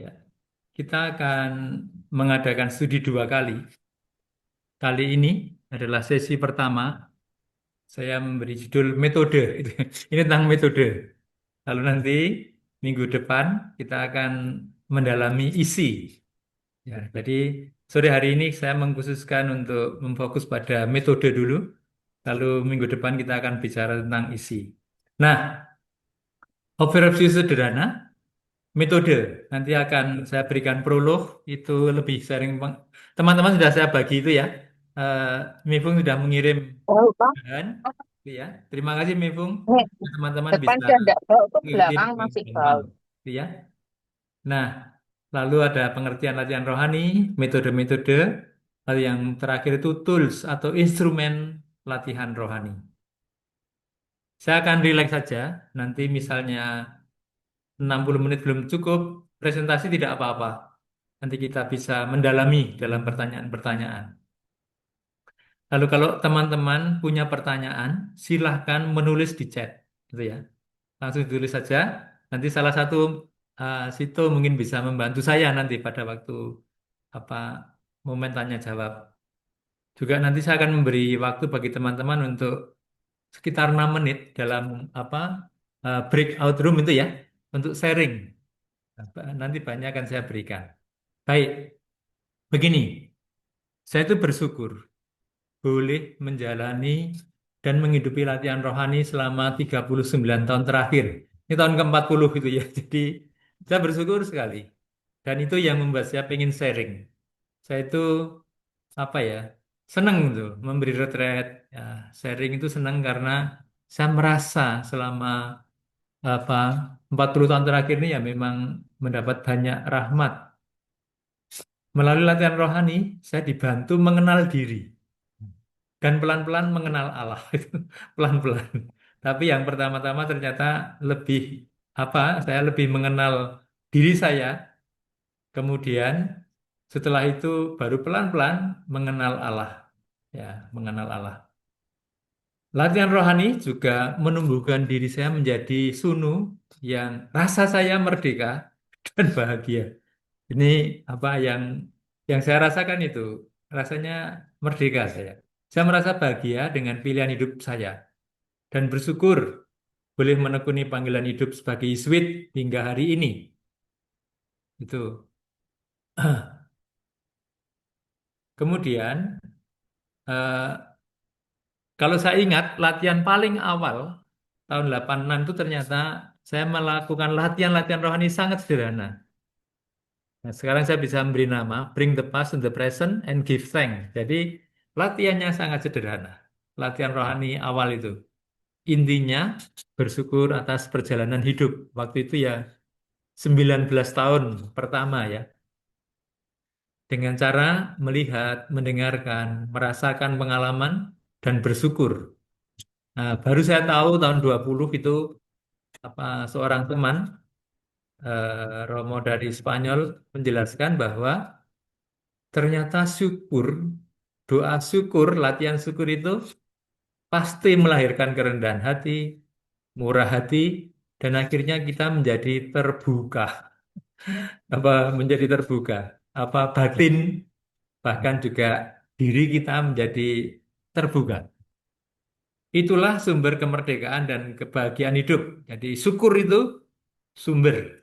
Ya, kita akan mengadakan studi 2 kali. Kali ini adalah sesi pertama. Saya memberi judul metode. Ini tentang metode. Lalu nanti minggu depan kita akan mendalami isi. Ya, jadi sore hari ini saya mengkhususkan untuk memfokus pada metode dulu. Lalu minggu depan kita akan bicara tentang isi. Nah, overview sederhana, metode. Nanti akan saya berikan prolog, itu lebih sering. Teman-teman sudah saya bagi itu ya. Eh, Mifung sudah mengirim Oh, Pak. bahan. Itu ya. Terima kasih Mifung. Nih, Teman-teman depan bisa dia enggak bau, tuh mengikuti belakang dengan masih gampang. bau. Itu ya. Nah, lalu ada pengertian latihan rohani, metode-metode. Lalu yang terakhir itu tools atau instrumen latihan rohani. Saya akan rileks saja. Nanti misalnya 60 menit belum cukup, presentasi tidak apa-apa. Nanti kita bisa mendalami dalam pertanyaan-pertanyaan. Lalu kalau teman-teman punya pertanyaan, silahkan menulis di chat, gitu ya. Langsung ditulis saja. Nanti salah satu situ mungkin bisa membantu saya nanti pada waktu apa momen tanya jawab. Juga nanti saya akan memberi waktu bagi teman-teman untuk sekitar 6 menit dalam apa breakout room itu ya, untuk sharing. Nanti banyak akan saya berikan. Baik, begini. Saya itu bersyukur boleh menjalani dan menghidupi latihan rohani selama 39 tahun terakhir. Ini tahun ke-40 gitu ya. Jadi saya bersyukur sekali. Dan itu yang membuat saya pengen sharing. Saya itu apa ya, senang tuh memberi retreat. Ya, sharing itu senang karena saya merasa selama apa 40 tahun terakhir ini ya memang mendapat banyak rahmat. Melalui latihan rohani, saya dibantu mengenal diri dan pelan-pelan mengenal Allah. Pelan-pelan. Tapi yang pertama-tama ternyata lebih apa? Saya lebih mengenal diri saya. Kemudian setelah itu baru pelan-pelan mengenal Allah. Ya, mengenal Allah. Latihan rohani juga menumbuhkan diri saya menjadi sunu yang rasa saya merdeka dan bahagia. Ini apa yang saya rasakan itu rasanya merdeka saya. Saya merasa bahagia dengan pilihan hidup saya dan bersyukur boleh menekuni panggilan hidup sebagai Iswit hingga hari ini. Itu. Kemudian eh, kalau saya ingat latihan paling awal tahun 86 itu ternyata saya melakukan latihan-latihan rohani sangat sederhana. Nah, sekarang saya bisa memberi nama Bring the Past in the Present and Give Thanks. Jadi latihannya sangat sederhana. Latihan rohani awal itu. Intinya bersyukur atas perjalanan hidup. Waktu itu ya 19 tahun pertama ya. Dengan cara melihat, mendengarkan, merasakan pengalaman, dan bersyukur. Nah, baru saya tahu tahun 20 itu apa seorang teman Romo dari Spanyol menjelaskan bahwa ternyata syukur, doa syukur, latihan syukur itu pasti melahirkan kerendahan hati, murah hati, dan akhirnya kita menjadi terbuka, apa menjadi terbuka, apa batin, bahkan juga diri kita menjadi terbuka. Itulah sumber kemerdekaan dan kebahagiaan hidup. Jadi syukur itu sumber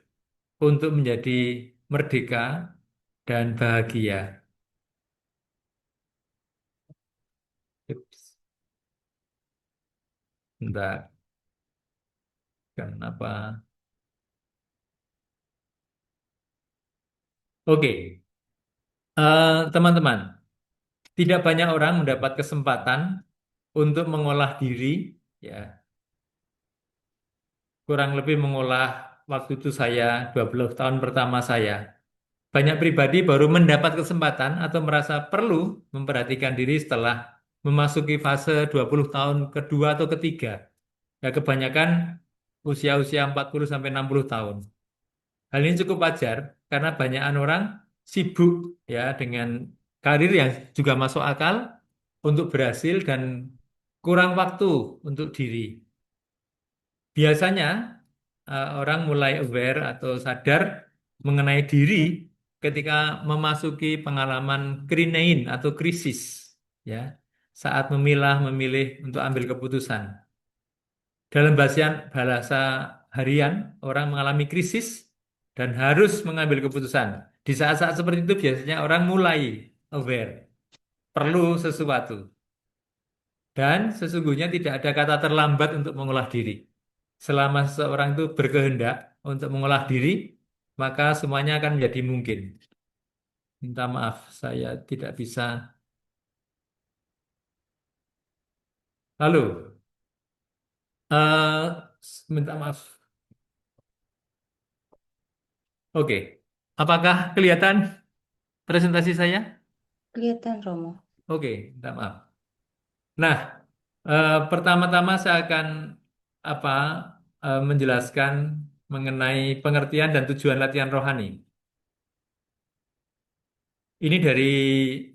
untuk menjadi merdeka dan bahagia. Ups, bentar, kenapa? Oke, teman-teman, tidak banyak orang mendapat kesempatan untuk mengolah diri, ya, kurang lebih mengolah waktu itu saya 20 tahun pertama saya. Banyak pribadi baru mendapat kesempatan atau merasa perlu memperhatikan diri setelah memasuki fase 20 tahun kedua atau ketiga. Ya kebanyakan usia-usia 40 sampai 60 tahun. Hal ini cukup wajar karena banyak orang sibuk ya dengan karir yang juga masuk akal untuk berhasil dan kurang waktu untuk diri. Biasanya orang mulai aware atau sadar mengenai diri ketika memasuki pengalaman krinein atau krisis, ya, saat memilih untuk ambil keputusan. Dalam bahasa harian, orang mengalami krisis dan harus mengambil keputusan. Di saat-saat seperti itu biasanya orang mulai aware, perlu sesuatu. Dan sesungguhnya tidak ada kata terlambat untuk mengolah diri. Selama seseorang itu berkehendak untuk mengolah diri, maka semuanya akan menjadi mungkin. Minta maaf, saya tidak bisa. Lalu, minta maaf. Oke, apakah kelihatan presentasi saya? Kelihatan Romo. Oke, minta maaf. Nah, pertama-tama saya akan apa menjelaskan mengenai pengertian dan tujuan latihan rohani. Ini dari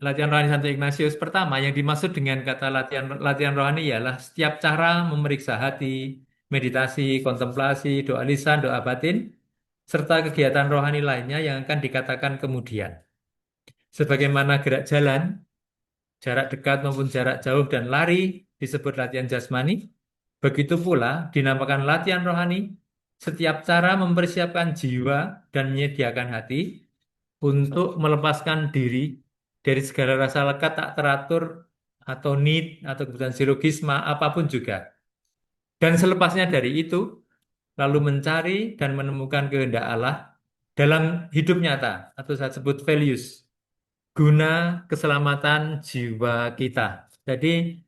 latihan rohani Santo Ignatius. Pertama, yang dimaksud dengan kata latihan latihan rohani ialah setiap cara memeriksa hati, meditasi, kontemplasi, doa lisan, doa batin, serta kegiatan rohani lainnya yang akan dikatakan kemudian. Sebagaimana gerak jalan, jarak dekat maupun jarak jauh dan lari disebut latihan jasmani, begitu pula dinamakan latihan rohani setiap cara mempersiapkan jiwa dan menyediakan hati untuk melepaskan diri dari segala rasa lekat tak teratur atau need atau kebutuhan silogisma apapun juga. Dan selepasnya dari itu, lalu mencari dan menemukan kehendak Allah dalam hidup nyata atau saya sebut values guna keselamatan jiwa kita. Jadi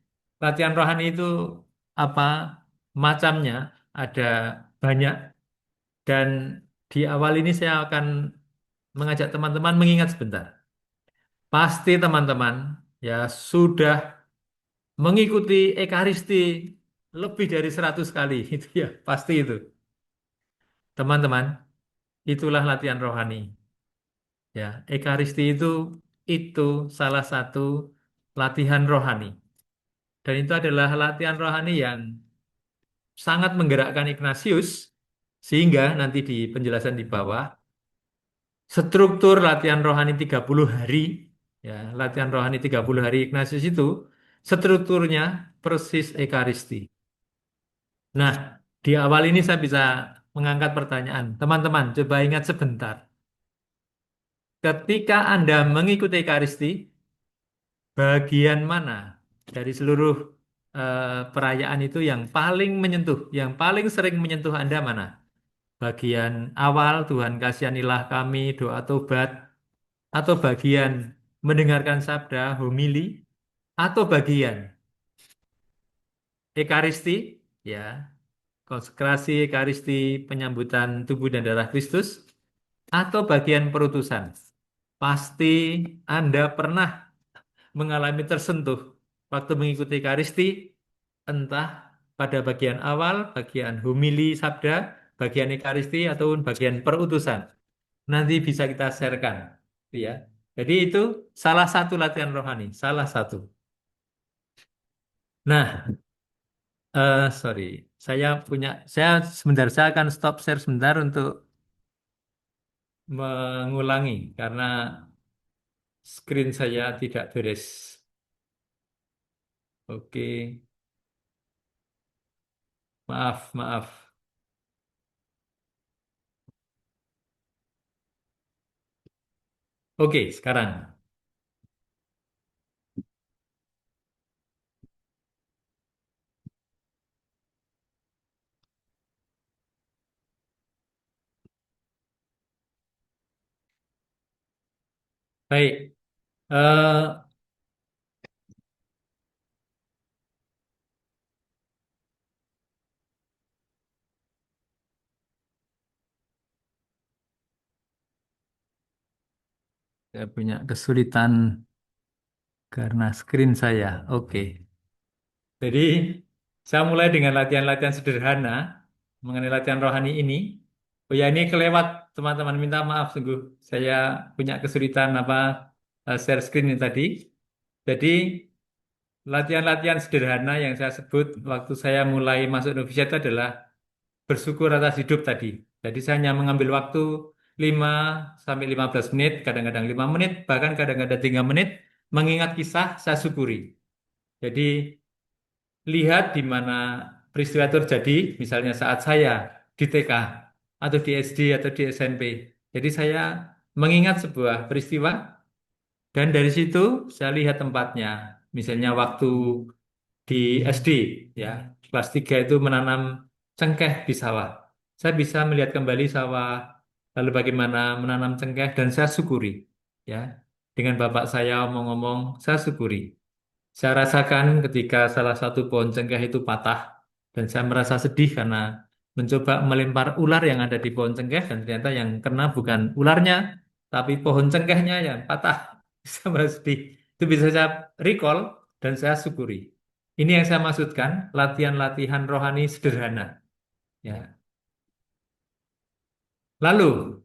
latihan rohani itu apa macamnya ada banyak dan di awal ini saya akan mengajak teman-teman mengingat sebentar. Pasti teman-teman ya sudah mengikuti Ekaristi lebih dari 100 kali itu ya pasti itu. Teman-teman, itulah latihan rohani. Ya, Ekaristi itu salah satu latihan rohani. Dan itu adalah latihan rohani yang sangat menggerakkan Ignatius sehingga nanti di penjelasan di bawah struktur latihan rohani 30 hari ya, latihan rohani 30 hari Ignatius itu strukturnya persis Ekaristi. Nah, di awal ini saya bisa mengangkat pertanyaan. Teman-teman, coba ingat sebentar. Ketika Anda mengikuti Ekaristi, bagian mana dari seluruh perayaan itu yang paling menyentuh, yang paling sering menyentuh Anda mana? Bagian awal, Tuhan kasihanilah kami, doa tobat, atau bagian mendengarkan sabda, homili, atau bagian Ekaristi, ya, konsekrasi, Ekaristi, penyambutan tubuh dan darah Kristus, atau bagian perutusan. Pasti Anda pernah mengalami tersentuh waktu mengikuti Ekaristi, entah pada bagian awal, bagian homili sabda, bagian Ekaristi, ataupun bagian perutusan. Nanti bisa kita sharekan, ya. Jadi itu salah satu latihan rohani, salah satu. Nah, sorry, saya sebentar, saya akan stop share sebentar untuk mengulangi karena screen saya tidak beres. Oke, maaf, maaf. Oke, sekarang. Baik, saya punya kesulitan karena screen saya. Oke, jadi saya mulai dengan latihan-latihan sederhana mengenai latihan rohani ini. Oh ya, ini kelewat teman-teman, minta maaf sungguh. Saya punya kesulitan share screen ini tadi. Jadi latihan-latihan sederhana yang saya sebut waktu saya mulai masuk novisiat itu adalah bersyukur atas hidup tadi. Jadi saya hanya mengambil waktu 5 sampai 15 menit, kadang-kadang 5 menit, bahkan kadang-kadang 3 menit, mengingat kisah, saya syukuri. Jadi, lihat di mana peristiwa itu terjadi, misalnya saat saya di TK, atau di SD, atau di SMP. Jadi, saya mengingat sebuah peristiwa, dan dari situ saya lihat tempatnya. Misalnya waktu di SD, ya, kelas 3 itu menanam cengkeh di sawah. Saya bisa melihat kembali sawah, lalu bagaimana menanam cengkeh, dan saya syukuri. Ya, dengan bapak saya omong-omong, saya syukuri. Saya rasakan ketika salah satu pohon cengkeh itu patah, dan saya merasa sedih karena mencoba melempar ular yang ada di pohon cengkeh, dan ternyata yang kena bukan ularnya, tapi pohon cengkehnya yang patah. Saya merasa sedih. Itu bisa saya recall dan saya syukuri. Ini yang saya maksudkan, latihan-latihan rohani sederhana. Ya. Lalu,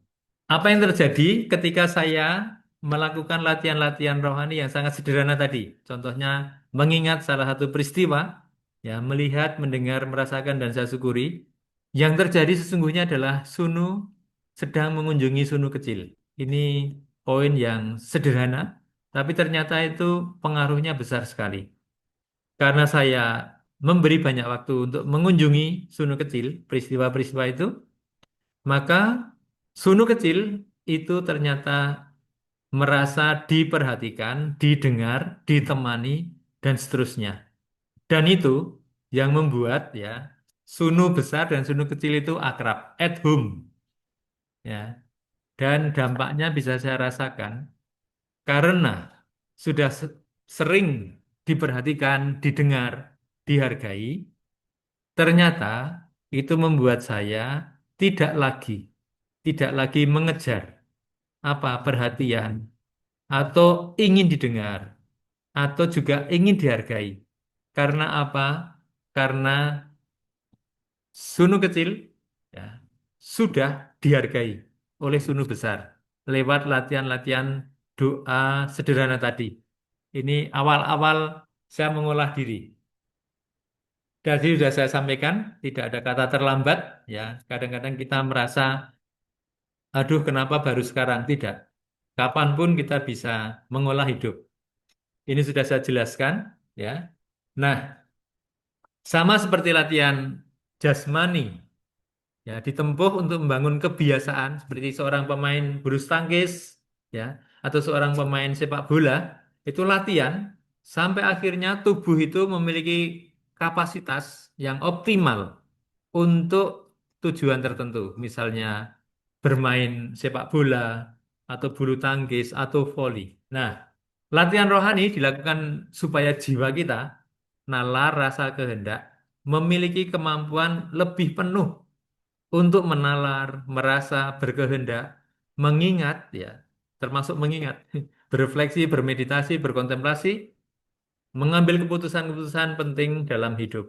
apa yang terjadi ketika saya melakukan latihan-latihan rohani yang sangat sederhana tadi? Contohnya, mengingat salah satu peristiwa, ya, melihat, mendengar, merasakan, dan saya syukuri. Yang terjadi sesungguhnya adalah Sunu sedang mengunjungi Sunu kecil. Ini poin yang sederhana, tapi ternyata itu pengaruhnya besar sekali. Karena saya memberi banyak waktu untuk mengunjungi Sunu kecil, peristiwa-peristiwa itu, maka Sunu kecil itu ternyata merasa diperhatikan, didengar, ditemani, dan seterusnya. Dan itu yang membuat, ya, Sunu besar dan Sunu kecil itu akrab, at home, ya. Dan dampaknya bisa saya rasakan karena sudah sering diperhatikan, didengar, dihargai, ternyata itu membuat saya tidak lagi tidak lagi mengejar apa perhatian atau ingin didengar atau juga ingin dihargai. Karena apa? Karena sunu kecil, ya, sudah dihargai oleh sunu besar lewat latihan-latihan doa sederhana tadi. Ini awal-awal saya mengolah diri. Jadi sudah saya sampaikan, tidak ada kata terlambat. Ya, kadang-kadang kita merasa, aduh, kenapa baru sekarang? Tidak. Kapanpun kita bisa mengolah hidup. Ini sudah saya jelaskan, ya. Nah, sama seperti latihan jasmani, ya, ditempuh untuk membangun kebiasaan seperti seorang pemain bulu tangkis, ya, atau seorang pemain sepak bola, itu latihan sampai akhirnya tubuh itu memiliki kapasitas yang optimal untuk tujuan tertentu, misalnya bermain sepak bola atau bulu tangkis atau voli. Nah, latihan rohani dilakukan supaya jiwa kita, nalar rasa kehendak, memiliki kemampuan lebih penuh untuk menalar, merasa, berkehendak, mengingat, ya, termasuk mengingat, berefleksi, bermeditasi, berkontemplasi, mengambil keputusan-keputusan penting dalam hidup.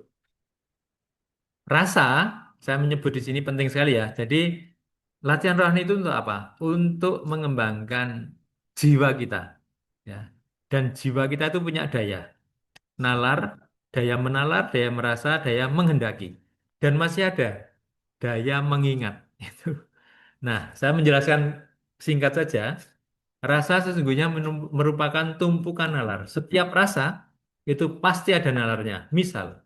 Rasa, saya menyebut di sini penting sekali, ya. Jadi, latihan rohani itu untuk apa? Untuk mengembangkan jiwa kita, ya. Dan jiwa kita itu punya daya nalar, daya menalar, daya merasa, daya menghendaki. Dan masih ada daya mengingat. Itu. Nah, saya menjelaskan singkat saja. Rasa sesungguhnya merupakan tumpukan nalar. Setiap rasa itu pasti ada nalarnya. Misal,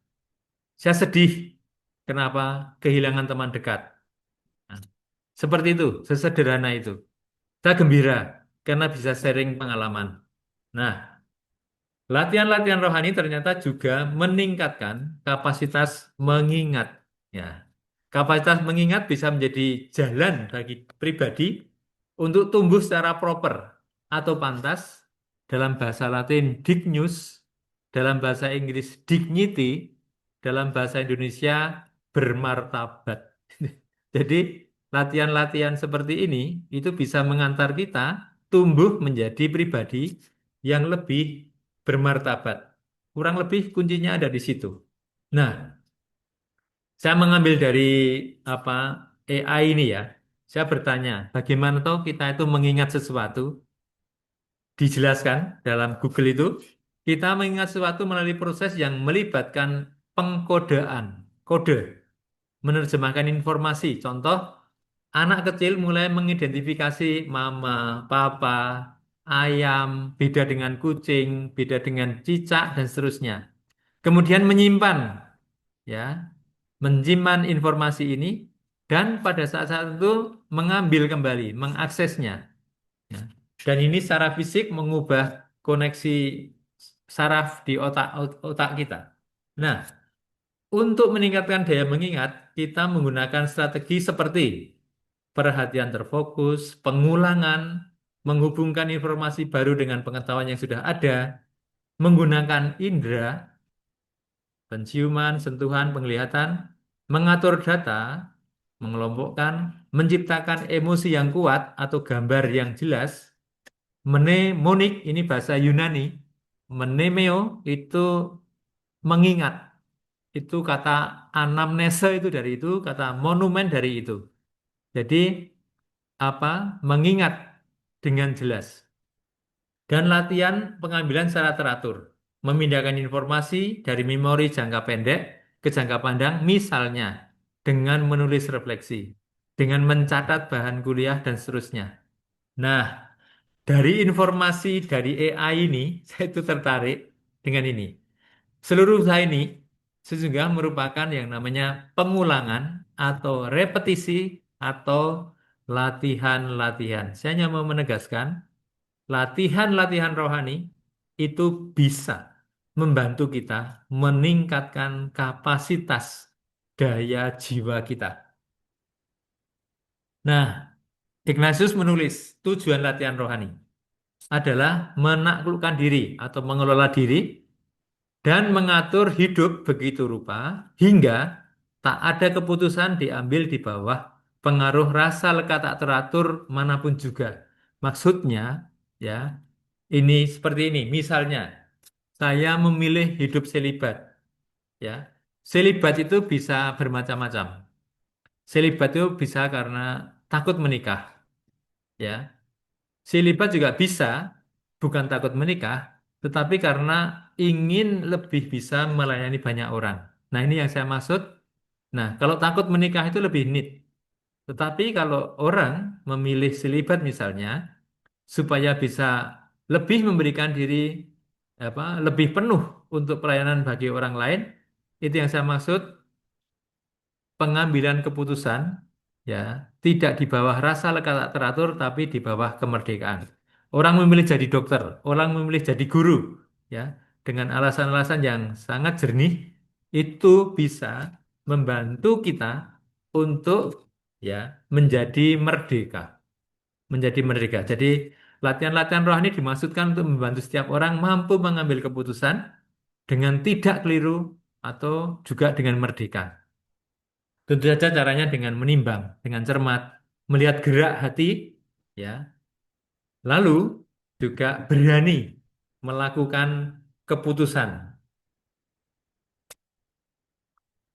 saya sedih. Kenapa? Kehilangan teman dekat. Nah, seperti itu, sesederhana itu. Saya gembira karena bisa sharing pengalaman. Nah, latihan-latihan rohani ternyata juga meningkatkan kapasitas mengingat. Ya, kapasitas mengingat bisa menjadi jalan bagi pribadi untuk tumbuh secara proper atau pantas, dalam bahasa Latin dignus, dalam bahasa Inggris dignity, dalam bahasa Indonesia bermartabat. Jadi latihan-latihan seperti ini itu bisa mengantar kita tumbuh menjadi pribadi yang lebih bermartabat. Kurang lebih kuncinya ada di situ. Nah, saya mengambil dari apa AI ini, ya. Saya bertanya, bagaimana tahu kita itu mengingat sesuatu? Dijelaskan dalam Google itu, kita mengingat sesuatu melalui proses yang melibatkan pengkodean, kode, menerjemahkan informasi. Contoh, Anak kecil mulai mengidentifikasi mama, papa, ayam, beda dengan kucing, beda dengan cicak, dan seterusnya. Kemudian menyimpan, ya, menyimpan informasi ini, dan pada saat-saat itu mengambil kembali, mengaksesnya. Ya. Dan ini secara fisik mengubah koneksi saraf di otak kita. Nah, untuk meningkatkan daya mengingat, kita menggunakan strategi seperti perhatian terfokus, pengulangan, menghubungkan informasi baru dengan pengetahuan yang sudah ada, menggunakan indera, penciuman, sentuhan, penglihatan, mengatur data, mengelompokkan, menciptakan emosi yang kuat atau gambar yang jelas, mnemonik, ini bahasa Yunani, mnemeo itu mengingat, itu kata anamnese itu dari itu, kata monumen dari itu. Jadi apa? Mengingat dengan jelas. Dan latihan pengambilan secara teratur. Memindahkan informasi dari memori jangka pendek ke jangka panjang, misalnya dengan menulis refleksi, dengan mencatat bahan kuliah, dan seterusnya. Nah, dari informasi dari AI ini, saya itu tertarik dengan ini. Seluruh usaha ini sesungguhnya merupakan yang namanya pengulangan atau repetisi atau latihan-latihan. Saya hanya mau menegaskan, latihan-latihan rohani itu bisa membantu kita meningkatkan kapasitas daya jiwa kita. Nah, Ignatius menulis tujuan latihan rohani adalah menaklukkan diri atau mengelola diri dan mengatur hidup begitu rupa hingga tak ada keputusan diambil di bawah pengaruh rasa lekat tak teratur manapun juga. Maksudnya, ya, ini seperti ini. Misalnya, saya memilih hidup selibat, ya. Selibat itu bisa bermacam-macam. Selibat itu bisa karena takut menikah, ya. Selibat juga bisa bukan takut menikah, tetapi karena ingin lebih bisa melayani banyak orang. Nah, ini yang saya maksud. Nah, kalau takut menikah itu lebih need. Tetapi kalau orang memilih selibat misalnya, supaya bisa lebih memberikan diri lebih penuh untuk pelayanan bagi orang lain, itu yang saya maksud pengambilan keputusan, ya, tidak di bawah rasa lekat tak teratur tapi di bawah kemerdekaan. Orang memilih jadi dokter, orang memilih jadi guru, ya, dengan alasan-alasan yang sangat jernih, itu bisa membantu kita untuk, ya, menjadi merdeka, menjadi merdeka. Jadi latihan-latihan rohani dimaksudkan untuk membantu setiap orang mampu mengambil keputusan dengan tidak keliru atau juga dengan merdeka. Tentu saja caranya dengan menimbang, dengan cermat, melihat gerak hati, ya. Lalu juga berani melakukan keputusan.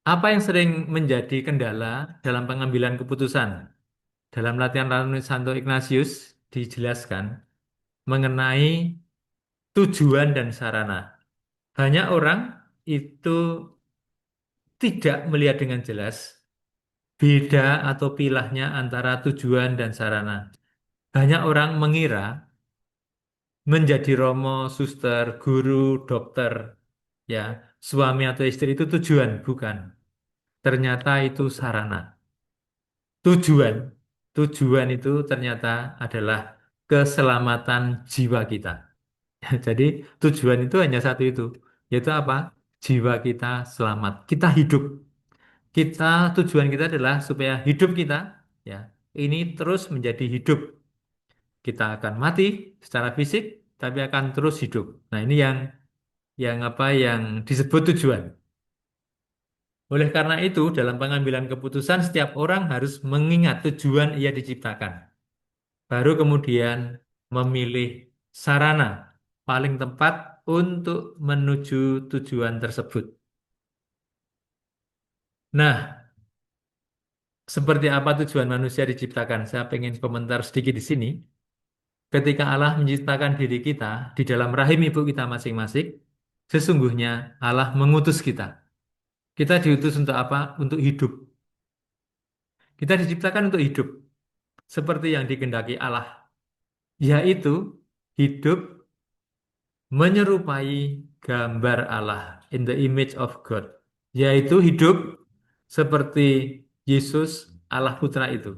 Apa yang sering menjadi kendala dalam pengambilan keputusan? Dalam latihan Ranus Santo Ignatius dijelaskan mengenai tujuan dan sarana. Banyak orang itu tidak melihat dengan jelas beda atau pilahnya antara tujuan dan sarana. Banyak orang mengira menjadi romo, suster, guru, dokter, ya, suami atau istri itu tujuan, bukan. Ternyata itu sarana. Tujuan, tujuan itu ternyata adalah keselamatan jiwa kita. Jadi tujuan itu hanya satu itu, yaitu apa? Jiwa kita selamat, kita hidup. Kita tujuan kita adalah supaya hidup kita, ya, ini terus menjadi hidup. Kita akan mati secara fisik, tapi akan terus hidup. Nah, ini yang disebut tujuan. Oleh karena itu, dalam pengambilan keputusan, setiap orang harus mengingat tujuan ia diciptakan. Baru kemudian memilih sarana paling tepat untuk menuju tujuan tersebut. Nah, seperti apa tujuan manusia diciptakan? Saya ingin komentar sedikit di sini. Ketika Allah menciptakan diri kita di dalam rahim ibu kita masing-masing, sesungguhnya Allah mengutus kita. Kita diutus untuk apa? Untuk hidup. Kita diciptakan untuk hidup. seperti yang dikehendaki Allah, yaitu hidup menyerupai gambar Allah, in the image of God, yaitu hidup seperti Yesus Allah Putra itu.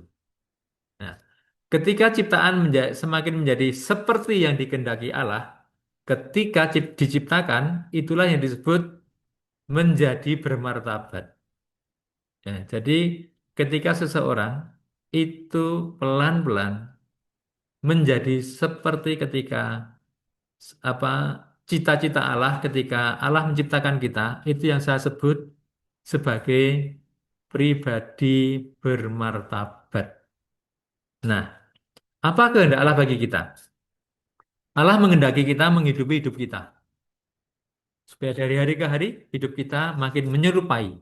Nah, ketika ciptaan semakin menjadi seperti yang dikehendaki Allah, ketika diciptakan, itulah yang disebut menjadi bermartabat. Ya, jadi ketika seseorang itu pelan-pelan menjadi seperti ketika apa cita-cita Allah ketika Allah menciptakan kita, itu yang saya sebut sebagai pribadi bermartabat. Nah, apa kehendak Allah bagi kita? Allah menghendaki kita menghidupi hidup kita supaya dari hari ke hari hidup kita makin menyerupai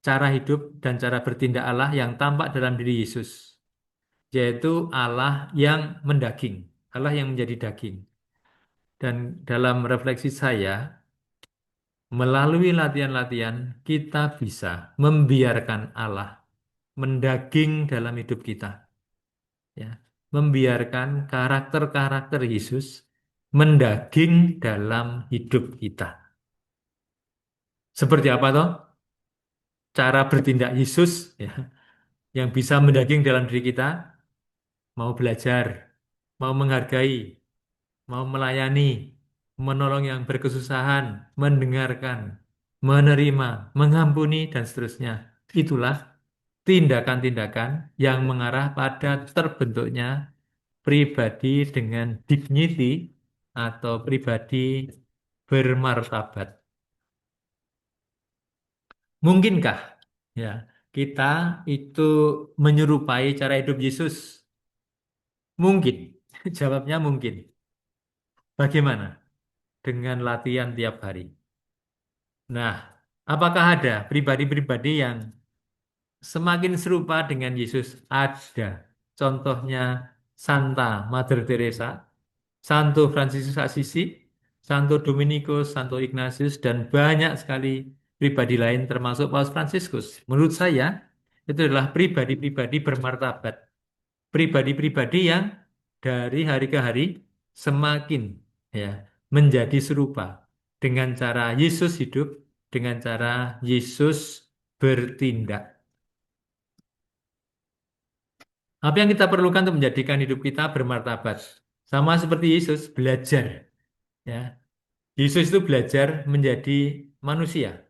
cara hidup dan cara bertindak Allah yang tampak dalam diri Yesus, yaitu Allah yang mendaging, Allah yang menjadi daging. Dan dalam refleksi saya, melalui latihan-latihan, kita bisa membiarkan Allah mendaging dalam hidup kita, ya. Membiarkan karakter-karakter Yesus mendaging dalam hidup kita. Seperti apa toh? Cara bertindak Yesus, ya, yang bisa mendaging dalam diri kita, mau belajar, mau menghargai, mau melayani, menolong yang berkesusahan, mendengarkan, menerima, mengampuni, dan seterusnya. Itulah tindakan-tindakan yang mengarah pada terbentuknya pribadi dengan dignity atau pribadi bermartabat. Mungkinkah ya kita itu menyerupai cara hidup Yesus? Mungkin. Jawabnya mungkin. Bagaimana? Dengan latihan tiap hari. Nah, apakah ada pribadi-pribadi yang semakin serupa dengan Yesus? Ada. Contohnya Santa Mother Teresa, Santo Fransiskus Assisi, Santo Dominikus, Santo Ignatius, dan banyak sekali pribadi lain termasuk Paus Fransiskus. Menurut saya, itu adalah pribadi-pribadi bermartabat. Pribadi-pribadi yang dari hari ke hari semakin ya menjadi serupa dengan cara Yesus hidup, dengan cara Yesus bertindak. Apa yang kita perlukan untuk menjadikan hidup kita bermartabat? Sama seperti Yesus belajar, ya. Yesus itu belajar menjadi manusia.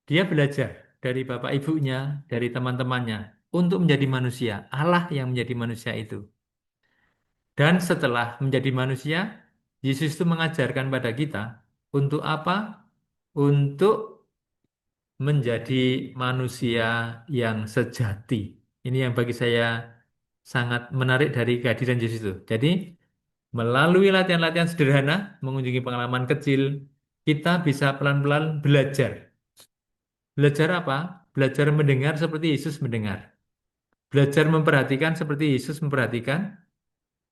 Dia belajar dari bapak ibunya, dari teman-temannya untuk menjadi manusia. Allah yang menjadi manusia itu. Dan setelah menjadi manusia, Yesus itu mengajarkan pada kita untuk apa? Untuk menjadi manusia yang sejati. Ini yang bagi saya sangat menarik dari kehadiran Yesus itu. Jadi, melalui latihan-latihan sederhana, mengunjungi pengalaman kecil, kita bisa pelan-pelan belajar. Belajar apa? Belajar mendengar seperti Yesus mendengar. Belajar memperhatikan seperti Yesus memperhatikan.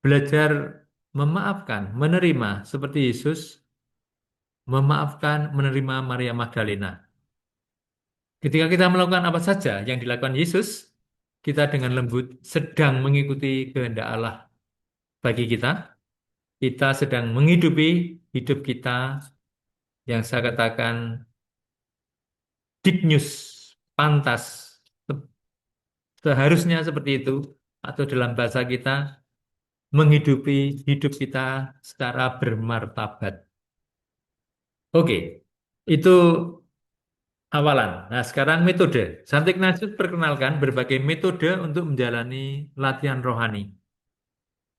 Belajar memaafkan, menerima seperti Yesus memaafkan, menerima Maria Magdalena. Ketika kita melakukan apa saja yang dilakukan Yesus, kita dengan lembut sedang mengikuti kehendak Allah bagi kita. Kita sedang menghidupi hidup kita yang saya katakan dignus, pantas, seharusnya seperti itu, atau dalam bahasa kita menghidupi hidup kita secara bermartabat. Oke, itu awalan. Nah, sekarang metode. Santo Ignatius perkenalkan berbagai metode untuk menjalani latihan rohani.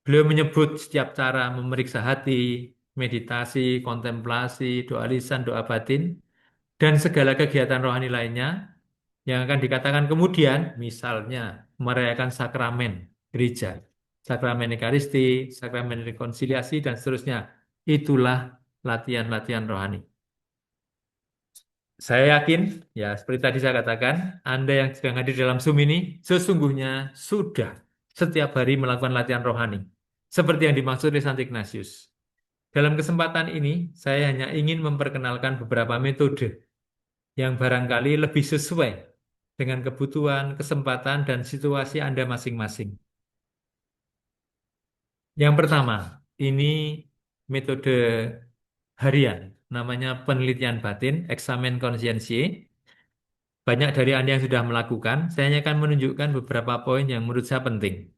Beliau menyebut setiap cara memeriksa hati, meditasi, kontemplasi, doa lisan, doa batin, dan segala kegiatan rohani lainnya yang akan dikatakan kemudian, misalnya merayakan sakramen gereja, sakramen Ekaristi, sakramen rekonsiliasi, dan seterusnya. Itulah latihan-latihan rohani. Saya yakin, ya seperti tadi saya katakan, Anda yang sedang hadir dalam Zoom ini sesungguhnya sudah setiap hari melakukan latihan rohani, seperti yang dimaksud oleh Santo Ignatius. Dalam kesempatan ini, saya hanya ingin memperkenalkan beberapa metode yang barangkali lebih sesuai dengan kebutuhan, kesempatan, dan situasi Anda masing-masing. Yang pertama, ini metode harian, namanya penelitian batin, eksamen konsiensi. Banyak dari Anda yang sudah melakukan, saya hanya akan menunjukkan beberapa poin yang menurut saya penting.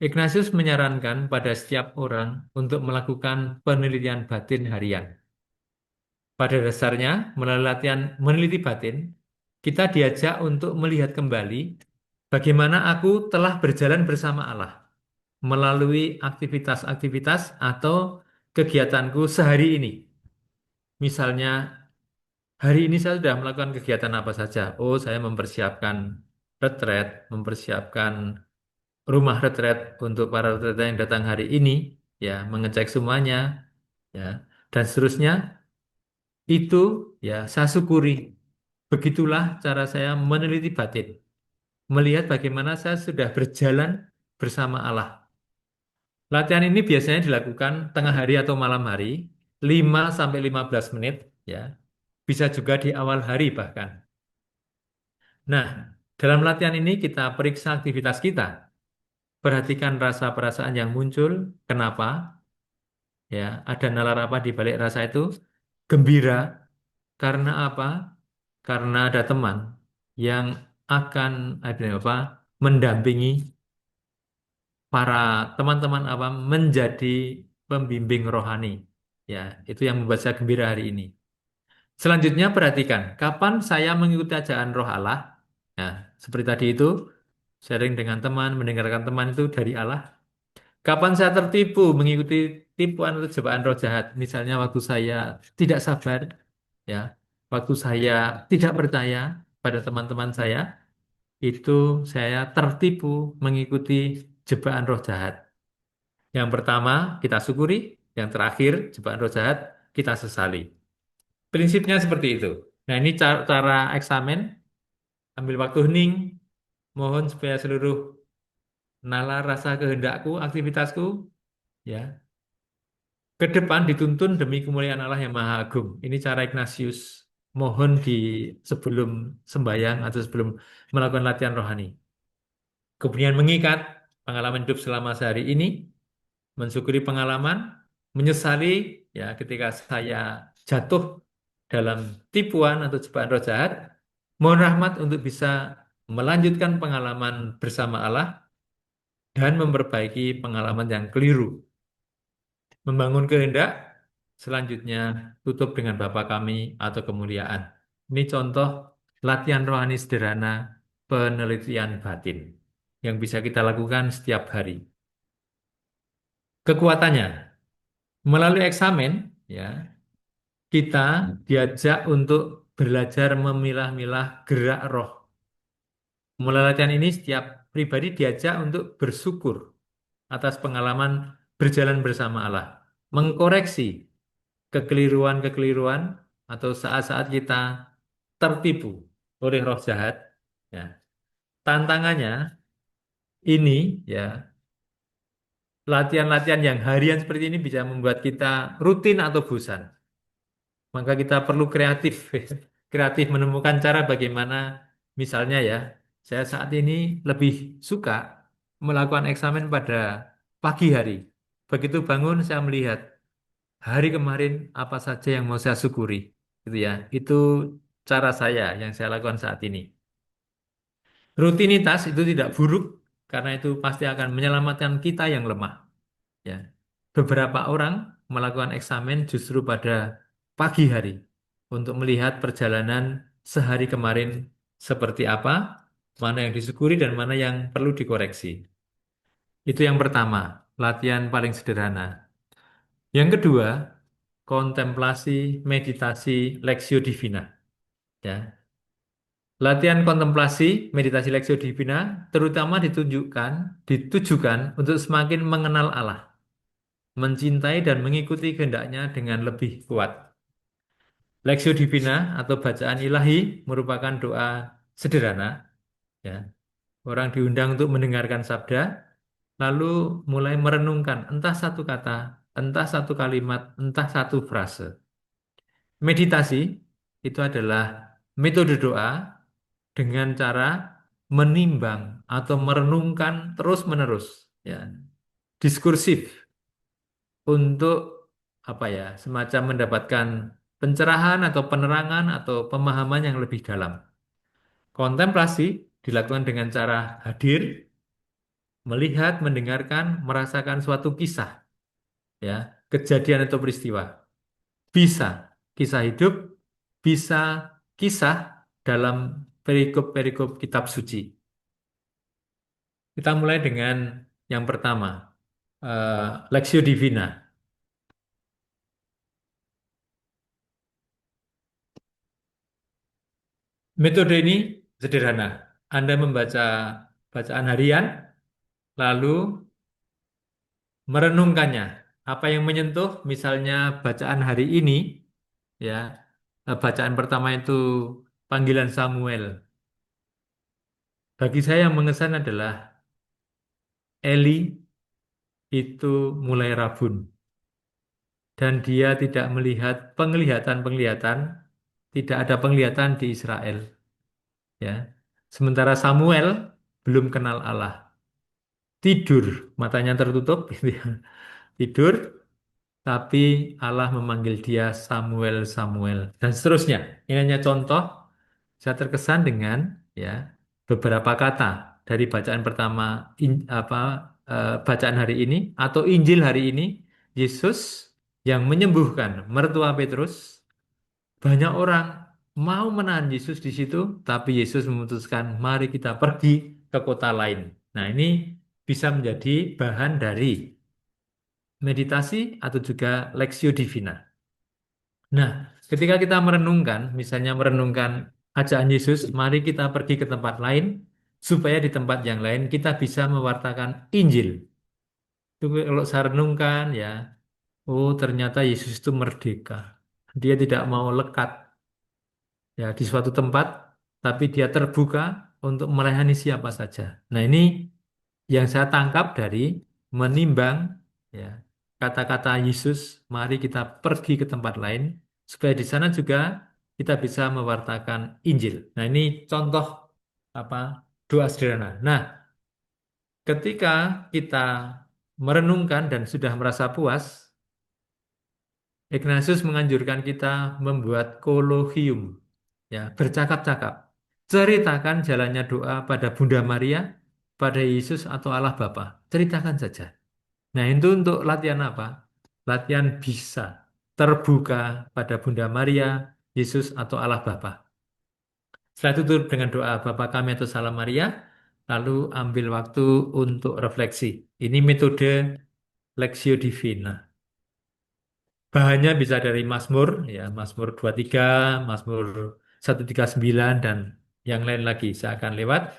Ignatius menyarankan pada setiap orang untuk melakukan penelitian batin harian. Pada dasarnya, melalui latihan meneliti batin, kita diajak untuk melihat kembali bagaimana aku telah berjalan bersama Allah melalui aktivitas-aktivitas atau kegiatanku sehari ini. Misalnya, hari ini saya sudah melakukan kegiatan apa saja. Oh, saya mempersiapkan retret, mempersiapkan rumah retret untuk para retret yang datang hari ini, ya, mengecek semuanya, ya, dan seterusnya. Itu ya saya syukuri. Begitulah cara saya meneliti batin, melihat bagaimana saya sudah berjalan bersama Allah. Latihan ini biasanya dilakukan tengah hari atau malam hari, 5 sampai 15 menit, ya. Bisa juga di awal hari bahkan. Nah, dalam latihan ini kita periksa aktivitas kita. Perhatikan rasa perasaan yang muncul, kenapa, ya, ada nalar apa di balik rasa itu? Gembira, karena apa? Karena ada teman yang akan ada apa? Mendampingi para teman-teman apa menjadi pembimbing rohani. Ya, itu yang membuat saya gembira hari ini. Selanjutnya perhatikan, kapan saya mengikuti ajakan Roh Allah? Nah, seperti tadi itu, sharing dengan teman, mendengarkan teman itu dari Allah. Kapan saya tertipu mengikuti tipuan atau jebakan roh jahat? Misalnya waktu saya tidak sabar, ya, waktu saya tidak percaya pada teman-teman saya, itu saya tertipu mengikuti jebakan roh jahat. Yang pertama kita syukuri, yang terakhir jebakan roh jahat kita sesali. Prinsipnya seperti itu. Nah, ini cara eksamen, ambil waktu hening, mohon supaya seluruh nalar rasa kehendakku, aktivitasku, ya, ke depan dituntun demi kemuliaan Allah yang Maha Agung. Ini cara Ignatius mohon di sebelum sembahyang atau sebelum melakukan latihan rohani. Kemudian mengikat pengalaman hidup selama sehari ini, mensyukuri pengalaman, menyesali ya ketika saya jatuh dalam tipuan atau jebakan roh jahat, mohon rahmat untuk bisa melanjutkan pengalaman bersama Allah dan memperbaiki pengalaman yang keliru. Membangun kehendak, selanjutnya tutup dengan Bapa kami atau kemuliaan. Ini contoh latihan rohani sederhana penelitian batin yang bisa kita lakukan setiap hari. Kekuatannya, melalui eksamen, ya, kita diajak untuk belajar memilah-milah gerak roh. Melalui latihan ini, setiap pribadi diajak untuk bersyukur atas pengalaman berjalan bersama Allah, mengkoreksi kekeliruan-kekeliruan atau saat-saat kita tertipu oleh roh jahat. Ya. Tantangannya ini, ya, latihan-latihan yang harian seperti ini bisa membuat kita rutin atau bosan. Maka kita perlu kreatif, kreatif menemukan cara bagaimana, misalnya ya, saya saat ini lebih suka melakukan eksamen pada pagi hari. Begitu bangun saya melihat hari kemarin apa saja yang mau saya syukuri, gitu ya. Itu cara saya yang saya lakukan saat ini. Rutinitas itu tidak buruk karena itu pasti akan menyelamatkan kita yang lemah. Ya, beberapa orang melakukan eksamen justru pada pagi hari untuk melihat perjalanan sehari kemarin seperti apa, mana yang disyukuri dan mana yang perlu dikoreksi. Itu yang pertama, latihan paling sederhana. Yang kedua, kontemplasi, meditasi, Lexio Divina. Ya. Latihan kontemplasi, meditasi Lexio Divina terutama ditujukan untuk semakin mengenal Allah, mencintai dan mengikuti kehendaknya dengan lebih kuat. Lexio Divina atau bacaan ilahi merupakan doa sederhana. Ya. Orang diundang untuk mendengarkan sabda, lalu mulai merenungkan entah satu kata, entah satu kalimat, entah satu frase. Meditasi itu adalah metode doa dengan cara menimbang atau merenungkan terus-menerus. Ya. diskursif untuk apa ya, semacam mendapatkan pencerahan atau penerangan atau pemahaman yang lebih dalam. Kontemplasi dilakukan dengan cara hadir, melihat, mendengarkan, merasakan suatu kisah, ya, kejadian atau peristiwa. Bisa kisah hidup, bisa kisah dalam perikop-perikop kitab suci. Kita mulai dengan yang pertama, Lexio Divina. Metode ini sederhana. Anda membaca bacaan harian, lalu merenungkannya. Apa yang menyentuh, misalnya bacaan hari ini, ya, bacaan pertama itu panggilan Samuel. Bagi saya yang mengesan adalah Eli itu mulai rabun dan dia tidak melihat penglihatan-penglihatan, tidak ada penglihatan di Israel, ya. Sementara Samuel belum kenal Allah, tidur, matanya tertutup, gitu ya. Tidur, tapi Allah memanggil dia Samuel, Samuel, dan seterusnya. Ini hanya contoh. Saya terkesan dengan, ya, beberapa kata dari bacaan pertama, bacaan hari ini atau Injil hari ini. Yesus yang menyembuhkan mertua Petrus, banyak orang mau menahan Yesus di situ, tapi Yesus memutuskan, mari kita pergi ke kota lain. Nah, ini bisa menjadi bahan dari meditasi atau juga Lexio Divina. Nah, ketika kita merenungkan, misalnya merenungkan ajakan Yesus, mari kita pergi ke tempat lain, supaya di tempat yang lain kita bisa mewartakan Injil. Itu kalau saya renungkan, ya, oh ternyata Yesus itu merdeka. Dia tidak mau lekat, ya, di suatu tempat, tapi dia terbuka untuk melayani siapa saja. Nah, ini yang saya tangkap dari menimbang, ya, kata-kata Yesus, mari kita pergi ke tempat lain supaya di sana juga kita bisa mewartakan Injil. Nah, ini contoh apa, doa sederhana. Nah, ketika kita merenungkan dan sudah merasa puas, Ignatius menganjurkan kita membuat kolohium, ya, bercakap-cakap. Ceritakan jalannya doa pada Bunda Maria, pada Yesus atau Allah Bapa. Ceritakan saja. Nah, itu untuk latihan apa? Latihan bisa terbuka pada Bunda Maria, Yesus atau Allah Bapa. Setelah itu tutup dengan doa Bapa kami atau Salam Maria, lalu ambil waktu untuk refleksi. Ini metode Lexio Divina. Bahannya bisa dari Mazmur, ya, Mazmur 23, Mazmur 139 dan yang lain lagi. Saya akan lewat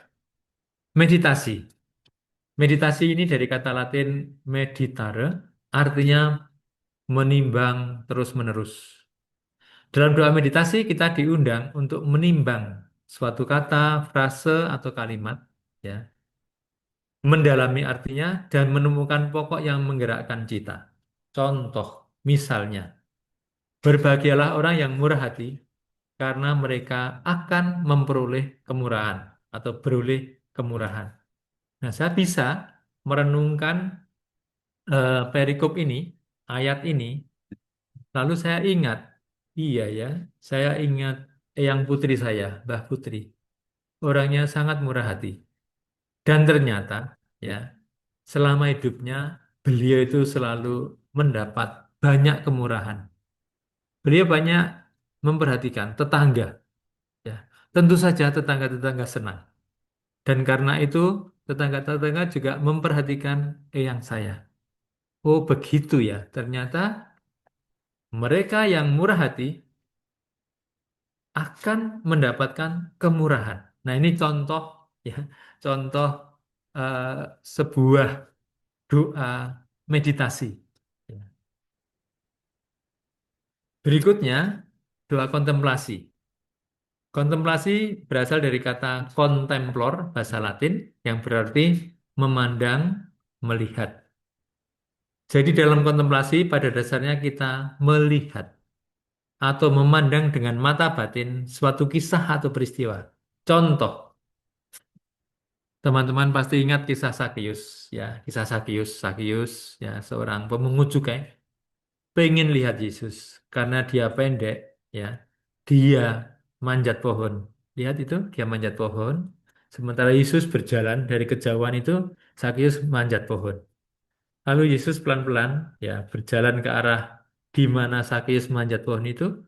meditasi. Meditasi ini dari kata Latin meditare, artinya menimbang terus-menerus. Dalam doa meditasi kita diundang untuk menimbang suatu kata, frase, atau kalimat, ya, mendalami artinya dan menemukan pokok yang menggerakkan cita. Contoh, misalnya, berbahagialah orang yang murah hati karena mereka akan memperoleh kemurahan atau beroleh kemurahan. Nah, saya bisa merenungkan perikop ini, ayat ini. Lalu saya ingat, iya ya, saya ingat Eyang Putri saya, Mbah Putri. Orangnya sangat murah hati. Dan ternyata, ya, selama hidupnya beliau itu selalu mendapat banyak kemurahan. Beliau banyak memperhatikan tetangga, ya. Tentu saja tetangga-tetangga senang. Dan karena itu tetangga-tetangga juga memperhatikan Eyang saya. Oh, begitu ya. Ternyata mereka yang murah hati akan mendapatkan kemurahan. Nah, ini contoh, ya, contoh eh, sebuah doa meditasi. Ya. Berikutnya, doa kontemplasi. Kontemplasi berasal dari kata contemplor, bahasa Latin, yang berarti memandang, melihat. Jadi dalam kontemplasi pada dasarnya kita melihat atau memandang dengan mata batin suatu kisah atau peristiwa. Contoh, Teman-teman pasti ingat kisah Sakius, ya, kisah Sakius. Sakius, ya, seorang pemungut cukai, pengen lihat Yesus karena dia pendek, ya. Dia manjat pohon. Lihat itu, dia manjat pohon. Sementara Yesus berjalan dari kejauhan itu, Sakius manjat pohon. Lalu Yesus pelan-pelan, ya, berjalan ke arah di mana Sakius manjat pohon itu,